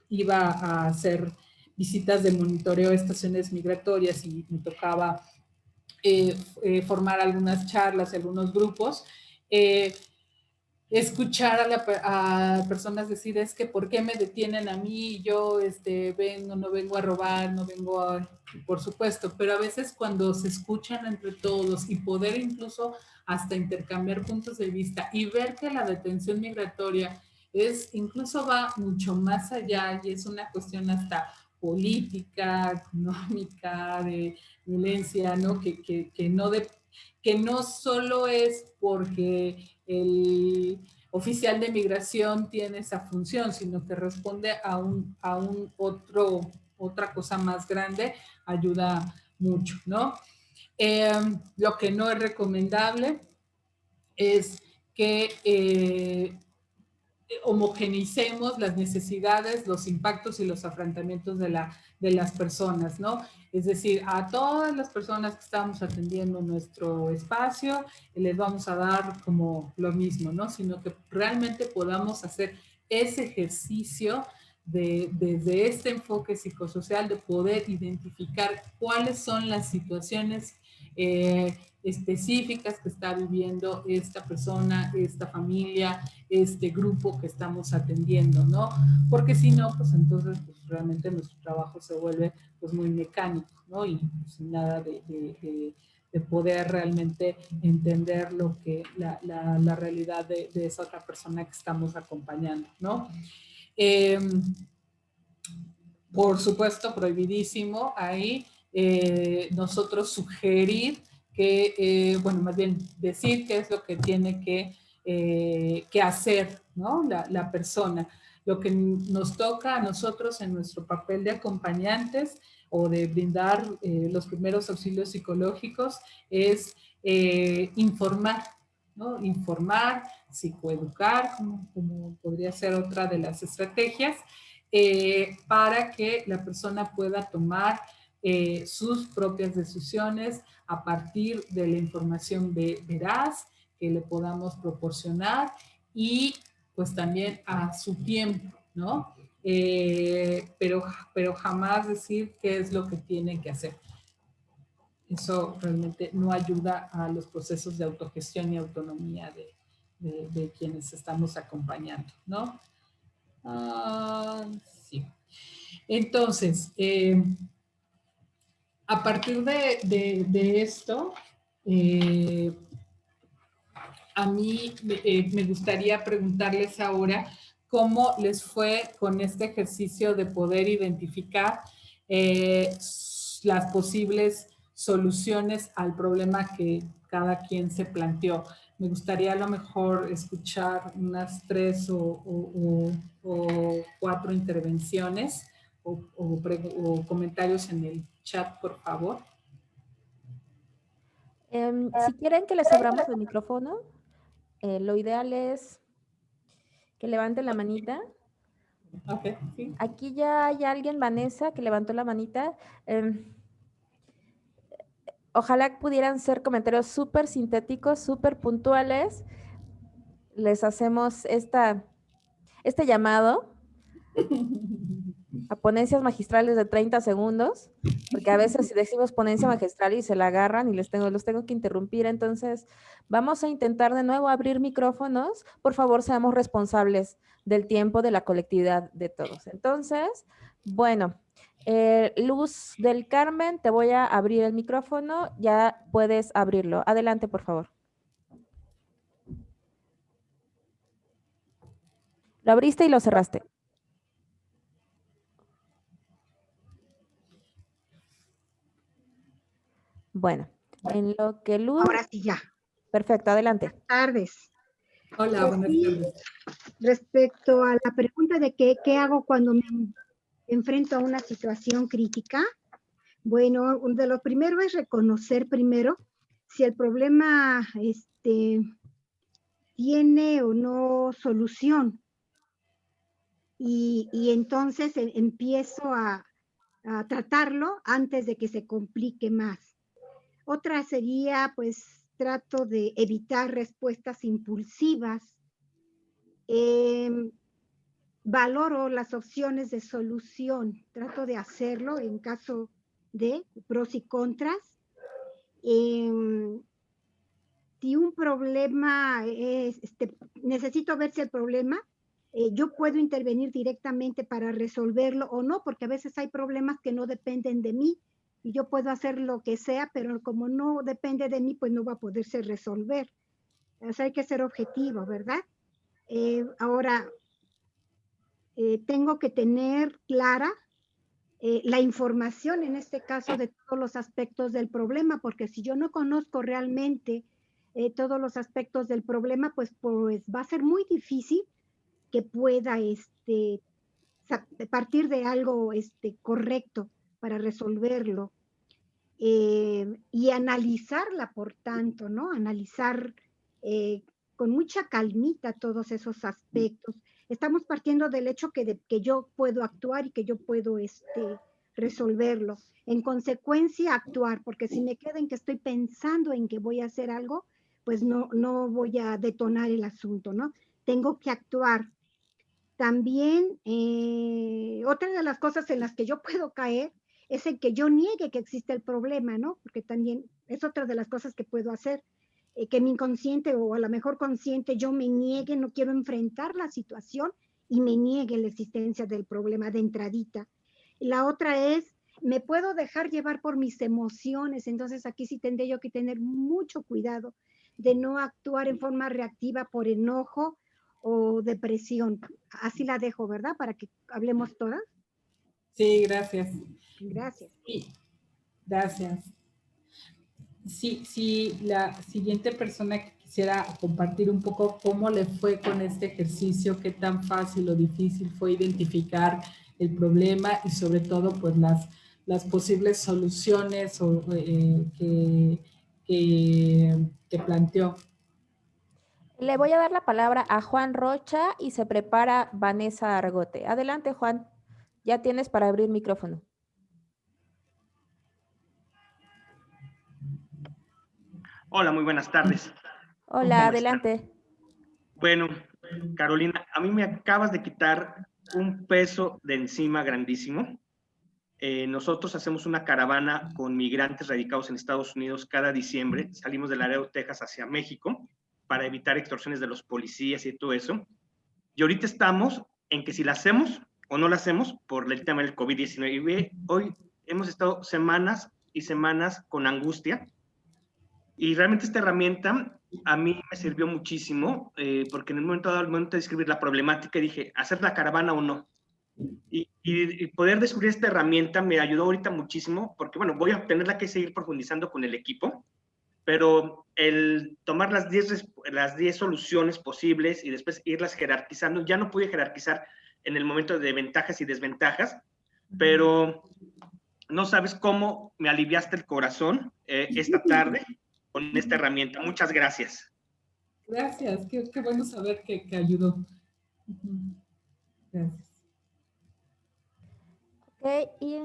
Speaker 1: iba a hacer visitas de monitoreo a estaciones migratorias y me tocaba formar algunas charlas, algunos grupos, escuchar a personas decir es que ¿por qué me detienen a mí? Yo no vengo a robar, no vengo a... Por supuesto, pero a veces cuando se escuchan entre todos y poder incluso hasta intercambiar puntos de vista y ver que la detención migratoria incluso va mucho más allá y es una cuestión hasta política, económica, de violencia, ¿no? Que no solo es porque el oficial de migración tiene esa función, sino que responde a otra cosa más grande, ayuda mucho, ¿no? Lo que no es recomendable es que homogeneicemos las necesidades, los impactos y los afrontamientos de las personas, ¿no? Es decir, a todas las personas que estamos atendiendo nuestro espacio, les vamos a dar como lo mismo, ¿no? Sino que realmente podamos hacer ese ejercicio desde este enfoque psicosocial de poder identificar cuáles son las situaciones específicas que está viviendo esta persona, esta familia, este grupo que estamos atendiendo, ¿no? Porque si no, pues entonces pues, realmente nuestro trabajo se vuelve pues muy mecánico, ¿no? Y pues, sin nada de poder realmente entender lo que la realidad de esa otra persona que estamos acompañando, ¿no? Por supuesto, prohibidísimo ahí nosotros sugerir que, bueno, más bien decir qué es lo que tiene que hacer, ¿no? La persona. Lo que nos toca a nosotros en nuestro papel de acompañantes, o de brindar los primeros auxilios psicológicos es informar, ¿no? Informar, psicoeducar, como podría ser otra de las estrategias, para que la persona pueda tomar sus propias decisiones a partir de la información veraz que le podamos proporcionar y pues también a su tiempo, ¿no? Pero jamás decir qué es lo que tienen que hacer. Eso realmente no ayuda a los procesos de autogestión y autonomía de quienes estamos acompañando, ¿no? Sí. Entonces, a partir de esto, a mí me gustaría preguntarles ahora cómo les fue con este ejercicio de poder identificar las posibles soluciones al problema que cada quien se planteó. Me gustaría a lo mejor escuchar unas 3 o 4 intervenciones o comentarios en el chat, por favor.
Speaker 2: Si quieren que les abramos el micrófono, lo ideal es que levanten la manita.
Speaker 1: Okay, sí.
Speaker 2: Aquí ya hay alguien, Vanessa, que levantó la manita. Ojalá pudieran ser comentarios súper sintéticos, súper puntuales. Les hacemos este llamado a ponencias magistrales de 30 segundos, porque a veces decimos ponencia magistral y se la agarran y los tengo que interrumpir. Entonces, vamos a intentar de nuevo abrir micrófonos. Por favor, seamos responsables del tiempo de la colectividad de todos. Entonces, bueno, Luz del Carmen, te voy a abrir el micrófono. Ya puedes abrirlo. Adelante, por favor. Lo abriste y lo cerraste. Bueno, en lo que Luz...
Speaker 3: Ahora sí ya.
Speaker 2: Perfecto, adelante.
Speaker 3: Buenas tardes.
Speaker 1: Hola, buenas tardes.
Speaker 3: Respecto a la pregunta de qué hago cuando me enfrento a una situación crítica, bueno, de lo primero es reconocer primero si el problema tiene o no solución. Y entonces empiezo a tratarlo antes de que se complique más. Otra sería, pues, trato de evitar respuestas impulsivas. Valoro las opciones de solución. Trato de hacerlo en caso de pros y contras. Si un problema es, necesito ver si el problema, yo puedo intervenir directamente para resolverlo o no, porque a veces hay problemas que no dependen de mí y yo puedo hacer lo que sea, pero como no depende de mí, pues no va a poderse resolver. O sea, hay que ser objetivo, ¿verdad? Ahora, tengo que tener clara la información, en este caso, de todos los aspectos del problema, porque si yo no conozco realmente todos los aspectos del problema, pues va a ser muy difícil que pueda partir de algo correcto para resolverlo. Y analizarla, por tanto, ¿no? Analizar con mucha calmita todos esos aspectos. Estamos partiendo del hecho que yo puedo actuar y que yo puedo resolverlo. En consecuencia, actuar, porque si me quedo en que estoy pensando en que voy a hacer algo, pues no voy a detonar el asunto, ¿no? Tengo que actuar. También, otra de las cosas en las que yo puedo caer es en que yo niegue que existe el problema, ¿no? Porque también es otra de las cosas que puedo hacer, que mi inconsciente o a lo mejor consciente yo me niegue, no quiero enfrentar la situación y me niegue la existencia del problema de entradita. La otra es, me puedo dejar llevar por mis emociones, entonces aquí sí tendré yo que tener mucho cuidado de no actuar en forma reactiva por enojo o depresión. Así la dejo, ¿verdad? Para que hablemos todas.
Speaker 1: Sí, gracias.
Speaker 3: Gracias.
Speaker 1: Sí, gracias. Sí, la siguiente persona que quisiera compartir un poco cómo le fue con este ejercicio, qué tan fácil o difícil fue identificar el problema y sobre todo pues las las posibles soluciones que planteó.
Speaker 2: Le voy a dar la palabra a Juan Rocha y se prepara Vanessa Argote. Adelante, Juan. Ya tienes para abrir micrófono.
Speaker 4: Hola, muy buenas tardes.
Speaker 2: Hola, adelante.
Speaker 4: Bueno, Carolina, a mí me acabas de quitar un peso de encima grandísimo. Nosotros hacemos una caravana con migrantes radicados en Estados Unidos cada diciembre. Salimos de Laredo, Texas, hacia México para evitar extorsiones de los policías y todo eso. Y ahorita estamos en que si la hacemos o no la hacemos por el tema del COVID-19. Hoy hemos estado semanas y semanas con angustia. Y realmente esta herramienta a mí me sirvió muchísimo, porque en el momento dado, al momento de describir la problemática, dije, ¿hacer la caravana o no? Y poder descubrir esta herramienta me ayudó ahorita muchísimo, porque bueno, voy a tenerla que seguir profundizando con el equipo, pero el tomar las 10 soluciones posibles y después irlas jerarquizando, ya no pude jerarquizar en el momento de ventajas y desventajas, pero no sabes cómo me aliviaste el corazón esta tarde con esta herramienta. Muchas gracias.
Speaker 1: Gracias, qué bueno saber que ayudó. Gracias.
Speaker 2: Ok, y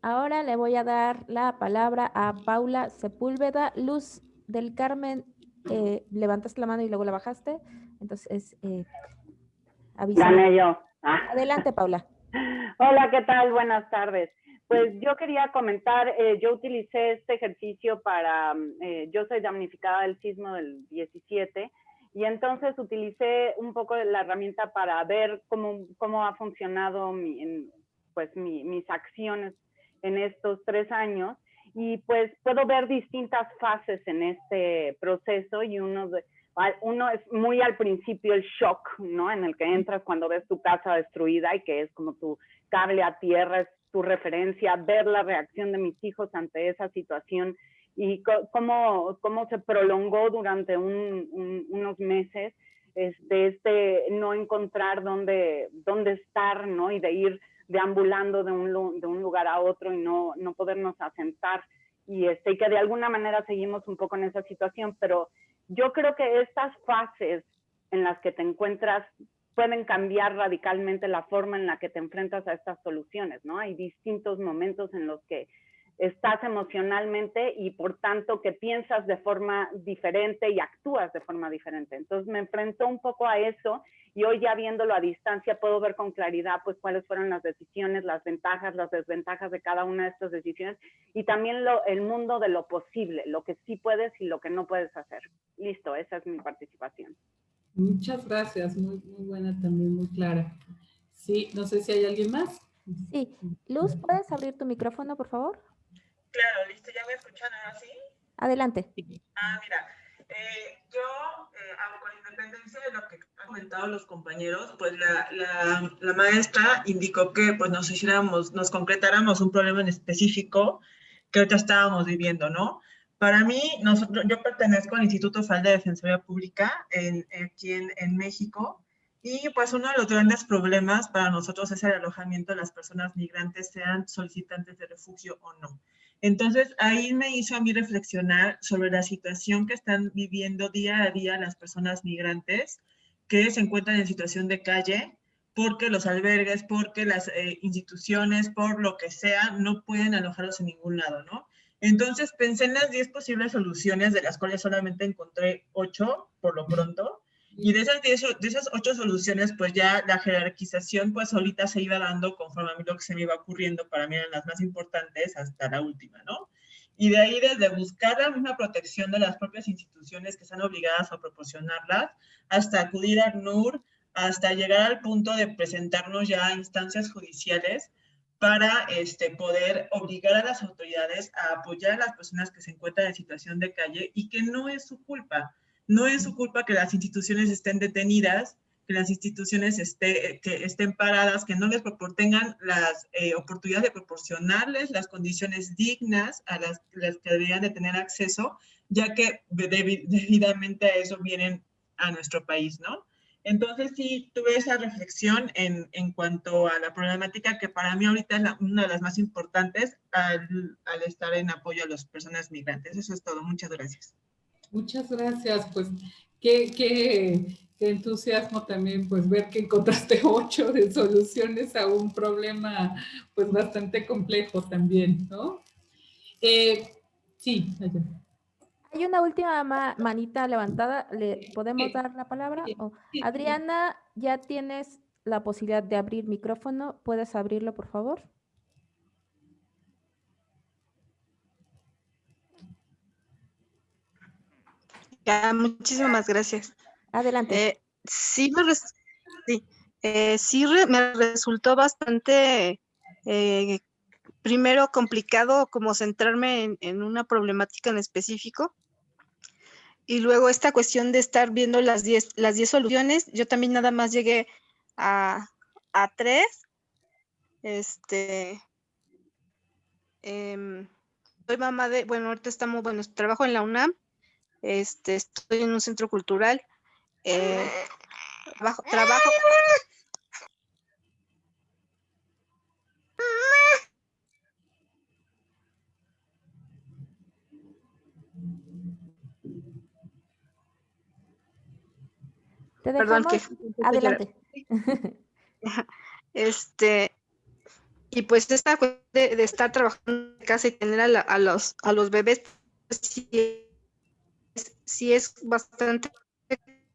Speaker 2: ahora le voy a dar la palabra a Paula Sepúlveda. Luz del Carmen, levantaste la mano y luego la bajaste, entonces avisa.
Speaker 5: Gané yo.
Speaker 2: Adelante, Paula.
Speaker 5: Hola, ¿qué tal? Buenas tardes. Pues yo quería comentar, yo utilicé este ejercicio para, yo soy damnificada del sismo del 17, y entonces utilicé un poco la herramienta para ver cómo ha funcionado mis acciones en estos 3 años, y pues puedo ver distintas fases en este proceso, y uno es muy al principio el shock, ¿no? En el que entras cuando ves tu casa destruida y que es como tu cable a tierra, es tu referencia, ver la reacción de mis hijos ante esa situación y cómo se prolongó durante unos meses no encontrar dónde estar, ¿no? Y de ir deambulando de un lugar a otro y no podernos asentar, y que de alguna manera seguimos un poco en esa situación, pero yo creo que estas fases en las que te encuentras pueden cambiar radicalmente la forma en la que te enfrentas a estas soluciones, ¿no? Hay distintos momentos en los que estás emocionalmente y por tanto que piensas de forma diferente y actúas de forma diferente. Entonces me enfrentó un poco a eso, y hoy ya viéndolo a distancia puedo ver con claridad pues cuáles fueron las decisiones, las ventajas, las desventajas de cada una de estas decisiones, y también el mundo de lo posible, lo que sí puedes y lo que no puedes hacer. Listo, esa es mi participación.
Speaker 1: Muchas gracias, muy buena también, muy clara. Sí, no sé si hay alguien más.
Speaker 2: Sí, Luz, ¿puedes abrir tu micrófono, por favor?
Speaker 6: Claro, listo, ¿ya me escuchan ahora sí?
Speaker 2: Adelante.
Speaker 6: Mira, yo, con independencia de lo que han comentado los compañeros, pues la maestra indicó que pues nos concretáramos un problema en específico que ahorita estábamos viviendo, ¿no? Para mí, yo pertenezco al Instituto Federal de Defensoría Pública aquí en México, y pues uno de los grandes problemas para nosotros es el alojamiento de las personas migrantes, sean solicitantes de refugio o no. Entonces, ahí me hizo a mí reflexionar sobre la situación que están viviendo día a día las personas migrantes que se encuentran en situación de calle, porque los albergues, porque las instituciones, por lo que sea, no pueden alojarlos en ningún lado, ¿no? Entonces, pensé en las 10 posibles soluciones, de las cuales solamente encontré 8 por lo pronto. Y de esas 8 soluciones, pues ya la jerarquización, pues solita se iba dando conforme a mí lo que se me iba ocurriendo. Para mí eran las más importantes hasta la última, ¿no? Y de ahí, desde buscar la misma protección de las propias instituciones que están obligadas a proporcionarlas, hasta acudir al ACNUR, hasta llegar al punto de presentarnos ya a instancias judiciales para poder obligar a las autoridades a apoyar a las personas que se encuentran en situación de calle y que no es su culpa. No es su culpa que las instituciones estén detenidas, que las instituciones que estén paradas, que no les tengan las oportunidades de proporcionarles las condiciones dignas a las que deberían de tener acceso, ya que debidamente a eso vienen a nuestro país, ¿no? Entonces sí tuve esa reflexión en cuanto a la problemática que para mí ahorita es una de las más importantes al estar en apoyo a las personas migrantes. Eso es todo. Muchas gracias.
Speaker 1: Muchas gracias. Pues qué entusiasmo también, pues ver que encontraste 8 de soluciones a un problema pues bastante complejo también, ¿no? Sí, allá.
Speaker 2: Hay una última manita levantada. ¿Le podemos dar la palabra?
Speaker 1: Sí, sí.
Speaker 2: Adriana, ya tienes la posibilidad de abrir micrófono. ¿Puedes abrirlo, por favor?
Speaker 7: Ya, muchísimas gracias.
Speaker 2: Adelante.
Speaker 7: Sí, me resultó bastante, primero complicado como centrarme en una problemática en específico. Y luego esta cuestión de estar viendo las 10 soluciones, yo también nada más llegué a 3. Soy mamá de, bueno, ahorita trabajo en la UNAM, estoy en un centro cultural, trabajo.
Speaker 2: Te
Speaker 7: Perdón,
Speaker 2: dejamos. Adelante.
Speaker 7: Y pues esta cuestión de estar trabajando en casa y tener a los bebés, pues sí es bastante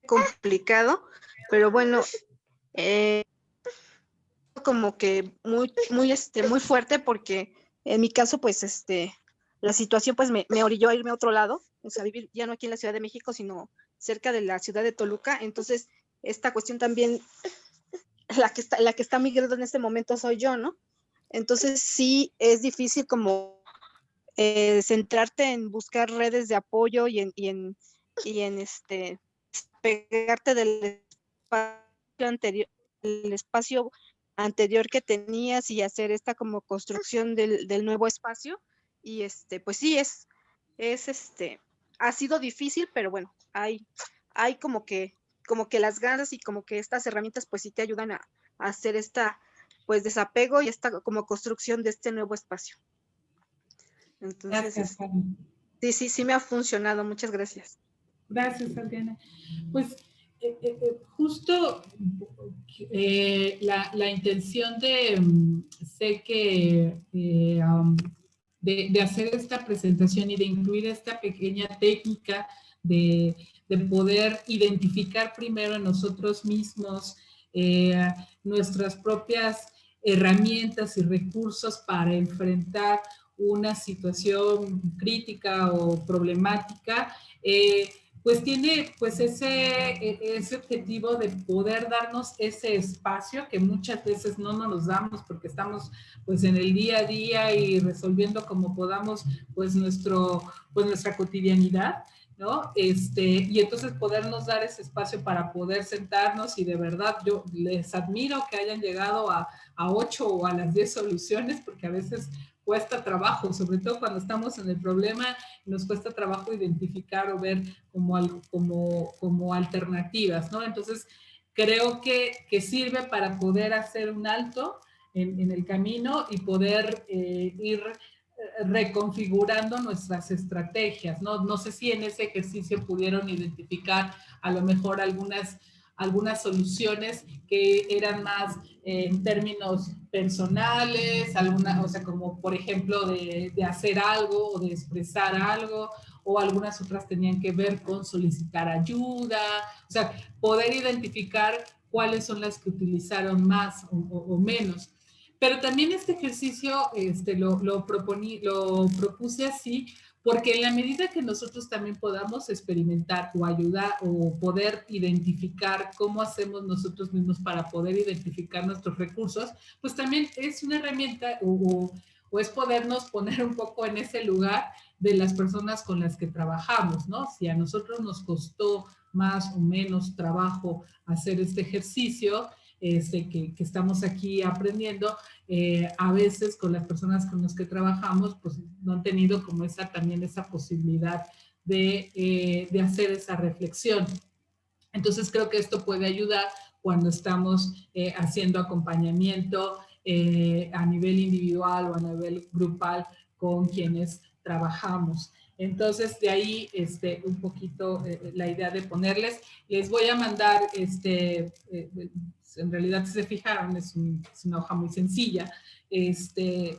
Speaker 7: complicado, pero bueno, como que muy fuerte, porque en mi caso, pues la situación pues me orilló a irme a otro lado, o sea, vivir ya no aquí en la Ciudad de México, sino cerca de la ciudad de Toluca. Entonces esta cuestión también, la que está migrando en este momento soy yo, ¿no? Entonces sí es difícil como centrarte en buscar redes de apoyo y en pegarte del espacio anterior que tenías y hacer esta como construcción del nuevo espacio. Y pues sí, ha sido difícil, pero bueno, hay como que las ganas y como que estas herramientas pues sí te ayudan a hacer esta pues desapego y esta como construcción de este nuevo espacio. Entonces,
Speaker 1: Gracias,
Speaker 7: sí me ha funcionado. Muchas gracias.
Speaker 1: Gracias, Adriana. Pues justo la intención sé que de hacer esta presentación y de incluir esta pequeña técnica de poder identificar primero en nosotros mismos nuestras propias herramientas y recursos para enfrentar una situación crítica o problemática, pues tiene pues ese objetivo de poder darnos ese espacio que muchas veces no nos los damos porque estamos pues en el día a día y resolviendo como podamos pues nuestra cotidianidad, ¿no? Y entonces podernos dar ese espacio para poder sentarnos, y de verdad yo les admiro que hayan llegado a 8 o a las 10 soluciones, porque a veces cuesta trabajo, sobre todo cuando estamos en el problema, nos cuesta trabajo identificar o ver como alternativas, ¿no? Entonces, creo que sirve para poder hacer un alto en el camino y poder ir reconfigurando nuestras estrategias, ¿no? No sé si en ese ejercicio pudieron identificar a lo mejor algunas soluciones que eran más en términos personales, o sea, como por ejemplo de hacer algo o de expresar algo, o algunas otras tenían que ver con solicitar ayuda, o sea, poder identificar cuáles son las que utilizaron más o menos. Pero también este ejercicio lo propuse así, porque en la medida que nosotros también podamos experimentar o ayudar o poder identificar cómo hacemos nosotros mismos para poder identificar nuestros recursos, pues también es una herramienta o es podernos poner un poco en ese lugar de las personas con las que trabajamos, ¿no? Si a nosotros nos costó más o menos trabajo hacer este ejercicio, que estamos aquí aprendiendo, a veces con las personas con las que trabajamos, pues no han tenido como también esa posibilidad de hacer esa reflexión. Entonces creo que esto puede ayudar cuando estamos haciendo acompañamiento a nivel individual o a nivel grupal con quienes trabajamos. Entonces, de ahí un poquito la idea de ponerles. Les voy a mandar, en realidad, si se fijaron, es una hoja muy sencilla,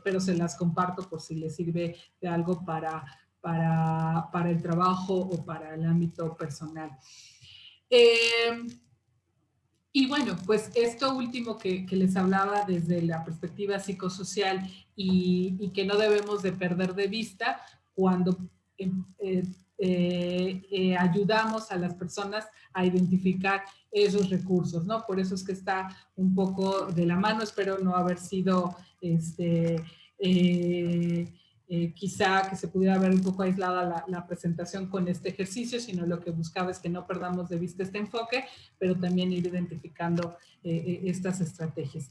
Speaker 1: pero se las comparto por si les sirve de algo para el trabajo o para el ámbito personal. Y bueno, pues esto último que les hablaba desde la perspectiva psicosocial y que no debemos de perder de vista cuando ayudamos a las personas a identificar esos recursos, ¿no? Por eso es que está un poco de la mano, espero no haber sido quizá que se pudiera ver un poco aislada la presentación con este ejercicio, sino lo que buscaba es que no perdamos de vista este enfoque, pero también ir identificando estas estrategias.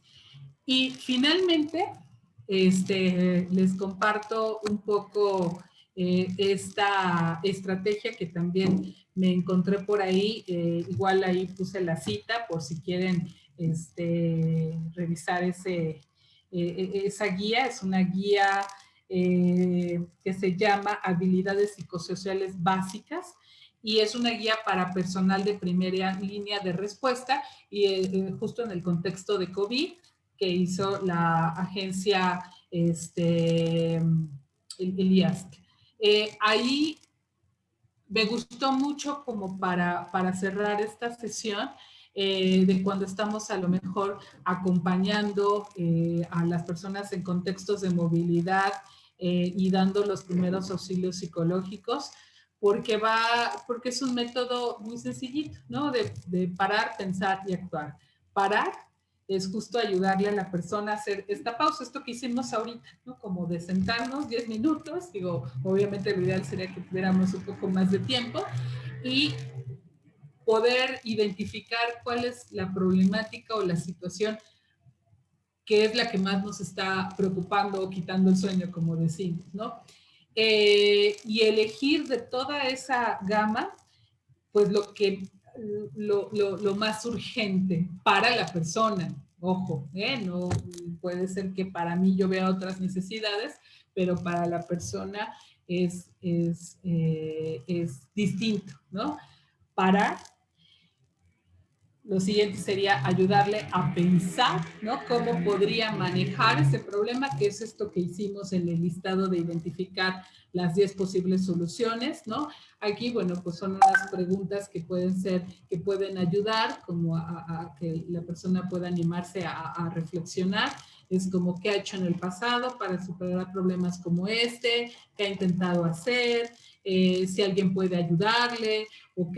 Speaker 1: Y finalmente, les comparto un poco esta estrategia que también me encontré por ahí, igual ahí puse la cita por si quieren revisar esa guía, es una guía que se llama Habilidades Psicosociales Básicas y es una guía para personal de primera línea de respuesta y justo en el contexto de COVID que hizo la agencia el IASC. Ahí me gustó mucho como para cerrar esta sesión de cuando estamos a lo mejor acompañando a las personas en contextos de movilidad y dando los primeros auxilios psicológicos, porque es un método muy sencillito, ¿no? De parar, pensar y actuar. Parar es justo ayudarle a la persona a hacer esta pausa, esto que hicimos ahorita, ¿no? Como de sentarnos 10 minutos, digo, obviamente lo ideal sería que tuviéramos un poco más de tiempo y poder identificar cuál es la problemática o la situación que es la que más nos está preocupando o quitando el sueño, como decimos, ¿no? Y elegir de toda esa gama, pues lo más urgente para la persona. Ojo, no puede ser que para mí yo vea otras necesidades, pero para la persona es distinto, ¿no? Lo siguiente sería ayudarle a pensar, ¿no? Cómo podría manejar ese problema, que es esto que hicimos en el listado de identificar las 10 posibles soluciones, ¿no? Aquí, bueno, pues son unas preguntas que pueden ayudar como a que la persona pueda animarse a reflexionar. Es como qué ha hecho en el pasado para superar problemas como este, qué ha intentado hacer, si alguien puede ayudarle o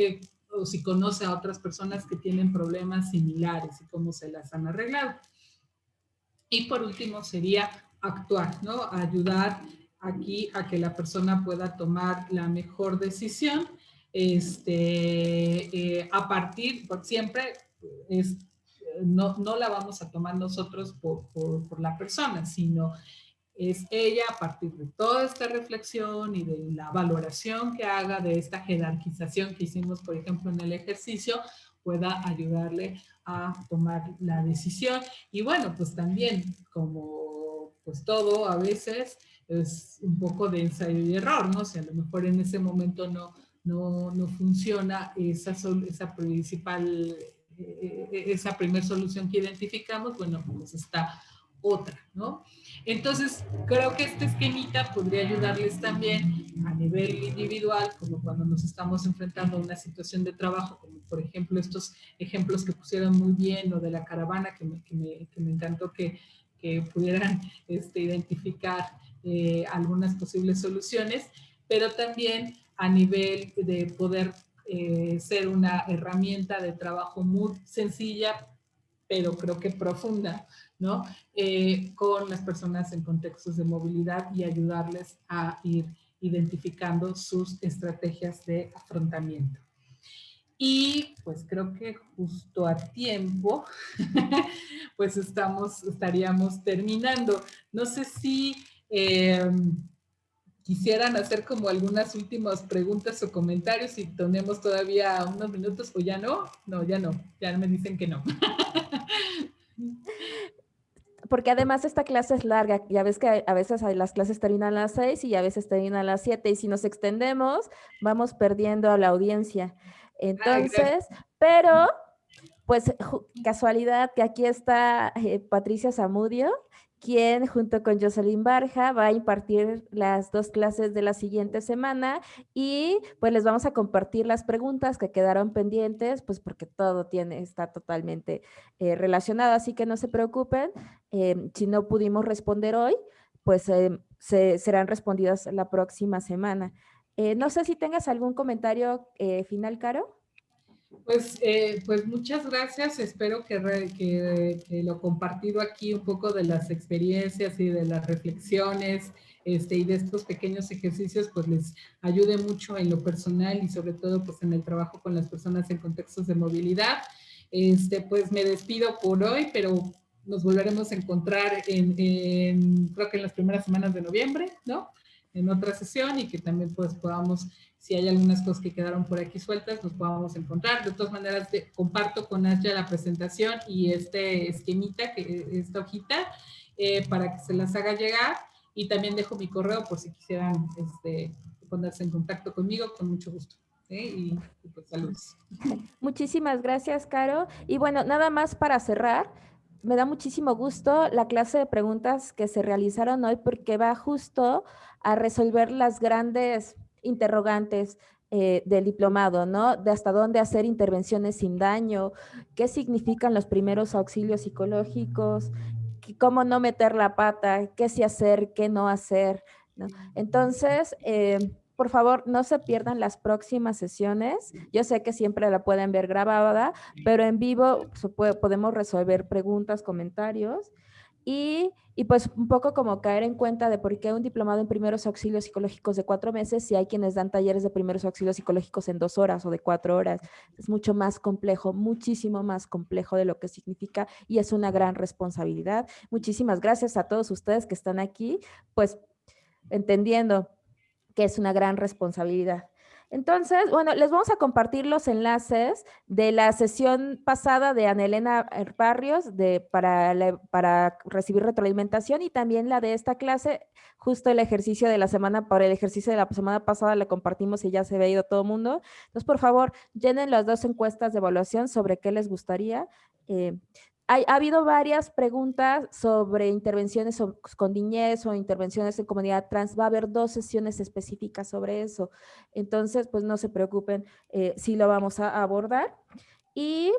Speaker 1: si conoce a otras personas que tienen problemas similares y cómo se las han arreglado. Y por último sería actuar, ¿no? Ayudar aquí a que la persona pueda tomar la mejor decisión a partir, por siempre, no la vamos a tomar nosotros por la persona, sino es ella a partir de toda esta reflexión y de la valoración que haga de esta jerarquización que hicimos, por ejemplo, en el ejercicio, pueda ayudarle a tomar la decisión. Y bueno, pues también, como pues todo a veces, es un poco de ensayo y error, ¿no? Si a lo mejor en ese momento no funciona esa primera solución que identificamos, bueno, pues está otra, ¿no? Entonces, creo que este esquemita podría ayudarles también a nivel individual, como cuando nos estamos enfrentando a una situación de trabajo, como por ejemplo estos ejemplos que pusieron muy bien, o de la caravana, que me encantó que pudieran identificar algunas posibles soluciones, pero también a nivel de poder ser una herramienta de trabajo muy sencilla, pero creo que profunda, ¿no? Con las personas en contextos de movilidad y ayudarles a ir identificando sus estrategias de afrontamiento. Y pues creo que justo a tiempo, pues estaríamos terminando. No sé si quisieran hacer como algunas últimas preguntas o comentarios y tenemos todavía unos minutos, o ya no. No, ya me dicen que no.
Speaker 2: Porque además esta clase es larga, ya ves que a veces las clases terminan a las 6 y a veces terminan a las 7, y si nos extendemos vamos perdiendo a la audiencia. Entonces, pero pues casualidad que aquí está Patricia Zamudio, quien junto con Jocelyn Barja va a impartir las 2 clases de la siguiente semana, y pues les vamos a compartir las preguntas que quedaron pendientes, pues porque todo está totalmente relacionado, así que no se preocupen, si no pudimos responder hoy, pues serán respondidas la próxima semana. No sé si tengas algún comentario final, Caro.
Speaker 1: Pues muchas gracias. Espero que lo compartido aquí un poco de las experiencias y de las reflexiones y de estos pequeños ejercicios pues les ayude mucho en lo personal y sobre todo pues en el trabajo con las personas en contextos de movilidad. Pues me despido por hoy, pero nos volveremos a encontrar creo que en las primeras semanas de noviembre, ¿no? En otra sesión, y que también pues podamos, si hay algunas cosas que quedaron por aquí sueltas, nos podamos encontrar. De todas maneras, comparto con Asya la presentación y este esquemita, esta hojita, para que se las haga llegar, y también dejo mi correo por si quisieran ponerse en contacto conmigo, con mucho gusto. Y pues saludos.
Speaker 2: Muchísimas gracias, Caro. Y bueno, nada más para cerrar, me da muchísimo gusto la clase de preguntas que se realizaron hoy, porque va justo a resolver las grandes interrogantes del diplomado, ¿no? De hasta dónde hacer intervenciones sin daño, qué significan los primeros auxilios psicológicos, cómo no meter la pata, qué sí hacer, qué no hacer, ¿no? Entonces, por favor, no se pierdan las próximas sesiones. Yo sé que siempre la pueden ver grabada, pero en vivo podemos resolver preguntas, comentarios, y pues un poco como caer en cuenta de por qué un diplomado en primeros auxilios psicológicos de 4 meses, si hay quienes dan talleres de primeros auxilios psicológicos en 2 horas o de 4 horas. Es mucho más complejo, muchísimo más complejo de lo que significa, y es una gran responsabilidad. Muchísimas gracias a todos ustedes que están aquí, pues entendiendo que es una gran responsabilidad. Entonces, bueno, les vamos a compartir los enlaces de la sesión pasada de Ana Elena Barrios para recibir retroalimentación, y también la de esta clase. Justo el ejercicio de la semana pasada le compartimos y ya se había ido todo el mundo. Entonces, por favor, llenen las 2 encuestas de evaluación sobre qué les gustaría. Ha habido varias preguntas sobre intervenciones con niñez o intervenciones en comunidad trans. Va a haber 2 sesiones específicas sobre eso. Entonces, pues no se preocupen, sí lo vamos a abordar. Y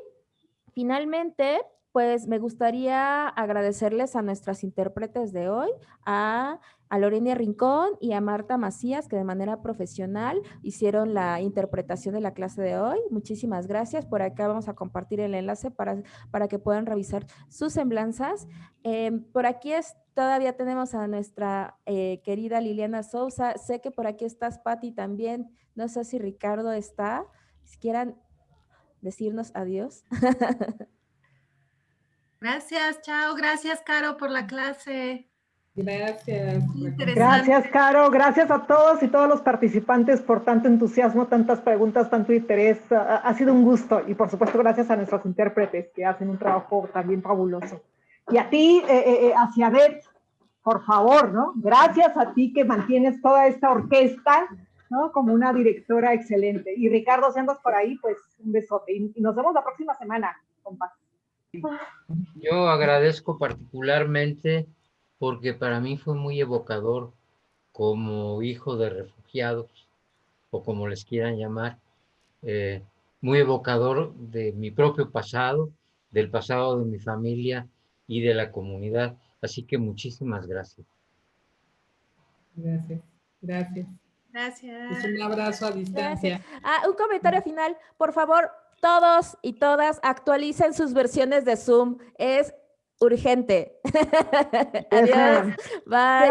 Speaker 2: finalmente, pues me gustaría agradecerles a nuestras intérpretes de hoy, a Lorena Rincón y a Marta Macías, que de manera profesional hicieron la interpretación de la clase de hoy. Muchísimas gracias. Por acá vamos a compartir el enlace para que puedan revisar sus semblanzas. Por aquí todavía tenemos a nuestra querida Liliana Sousa. Sé que por aquí estás, Patti, también. No sé si Ricardo está. Si quieran decirnos adiós.
Speaker 8: Gracias, chao. Gracias, Caro, por la clase.
Speaker 1: Gracias.
Speaker 9: Gracias, Caro. Gracias a todos y todos los participantes por tanto entusiasmo, tantas preguntas, tanto interés. Ha sido un gusto. Y por supuesto, gracias a nuestros intérpretes que hacen un trabajo también fabuloso. Y a ti, Asiadet, por favor, ¿no? Gracias a ti que mantienes toda esta orquesta, ¿no? Como una directora excelente. Y Ricardo, si andas por ahí, pues un besote. Y nos vemos la próxima semana, compa.
Speaker 10: Yo agradezco particularmente porque para mí fue muy evocador, como hijo de refugiados, o como les quieran llamar, muy evocador de mi propio pasado, del pasado de mi familia y de la comunidad. Así que muchísimas gracias.
Speaker 1: Gracias. Gracias.
Speaker 8: Gracias.
Speaker 1: Un abrazo a distancia.
Speaker 2: Un comentario final, por favor. Todos y todas actualicen sus versiones de Zoom. Es urgente. Adiós. Bye.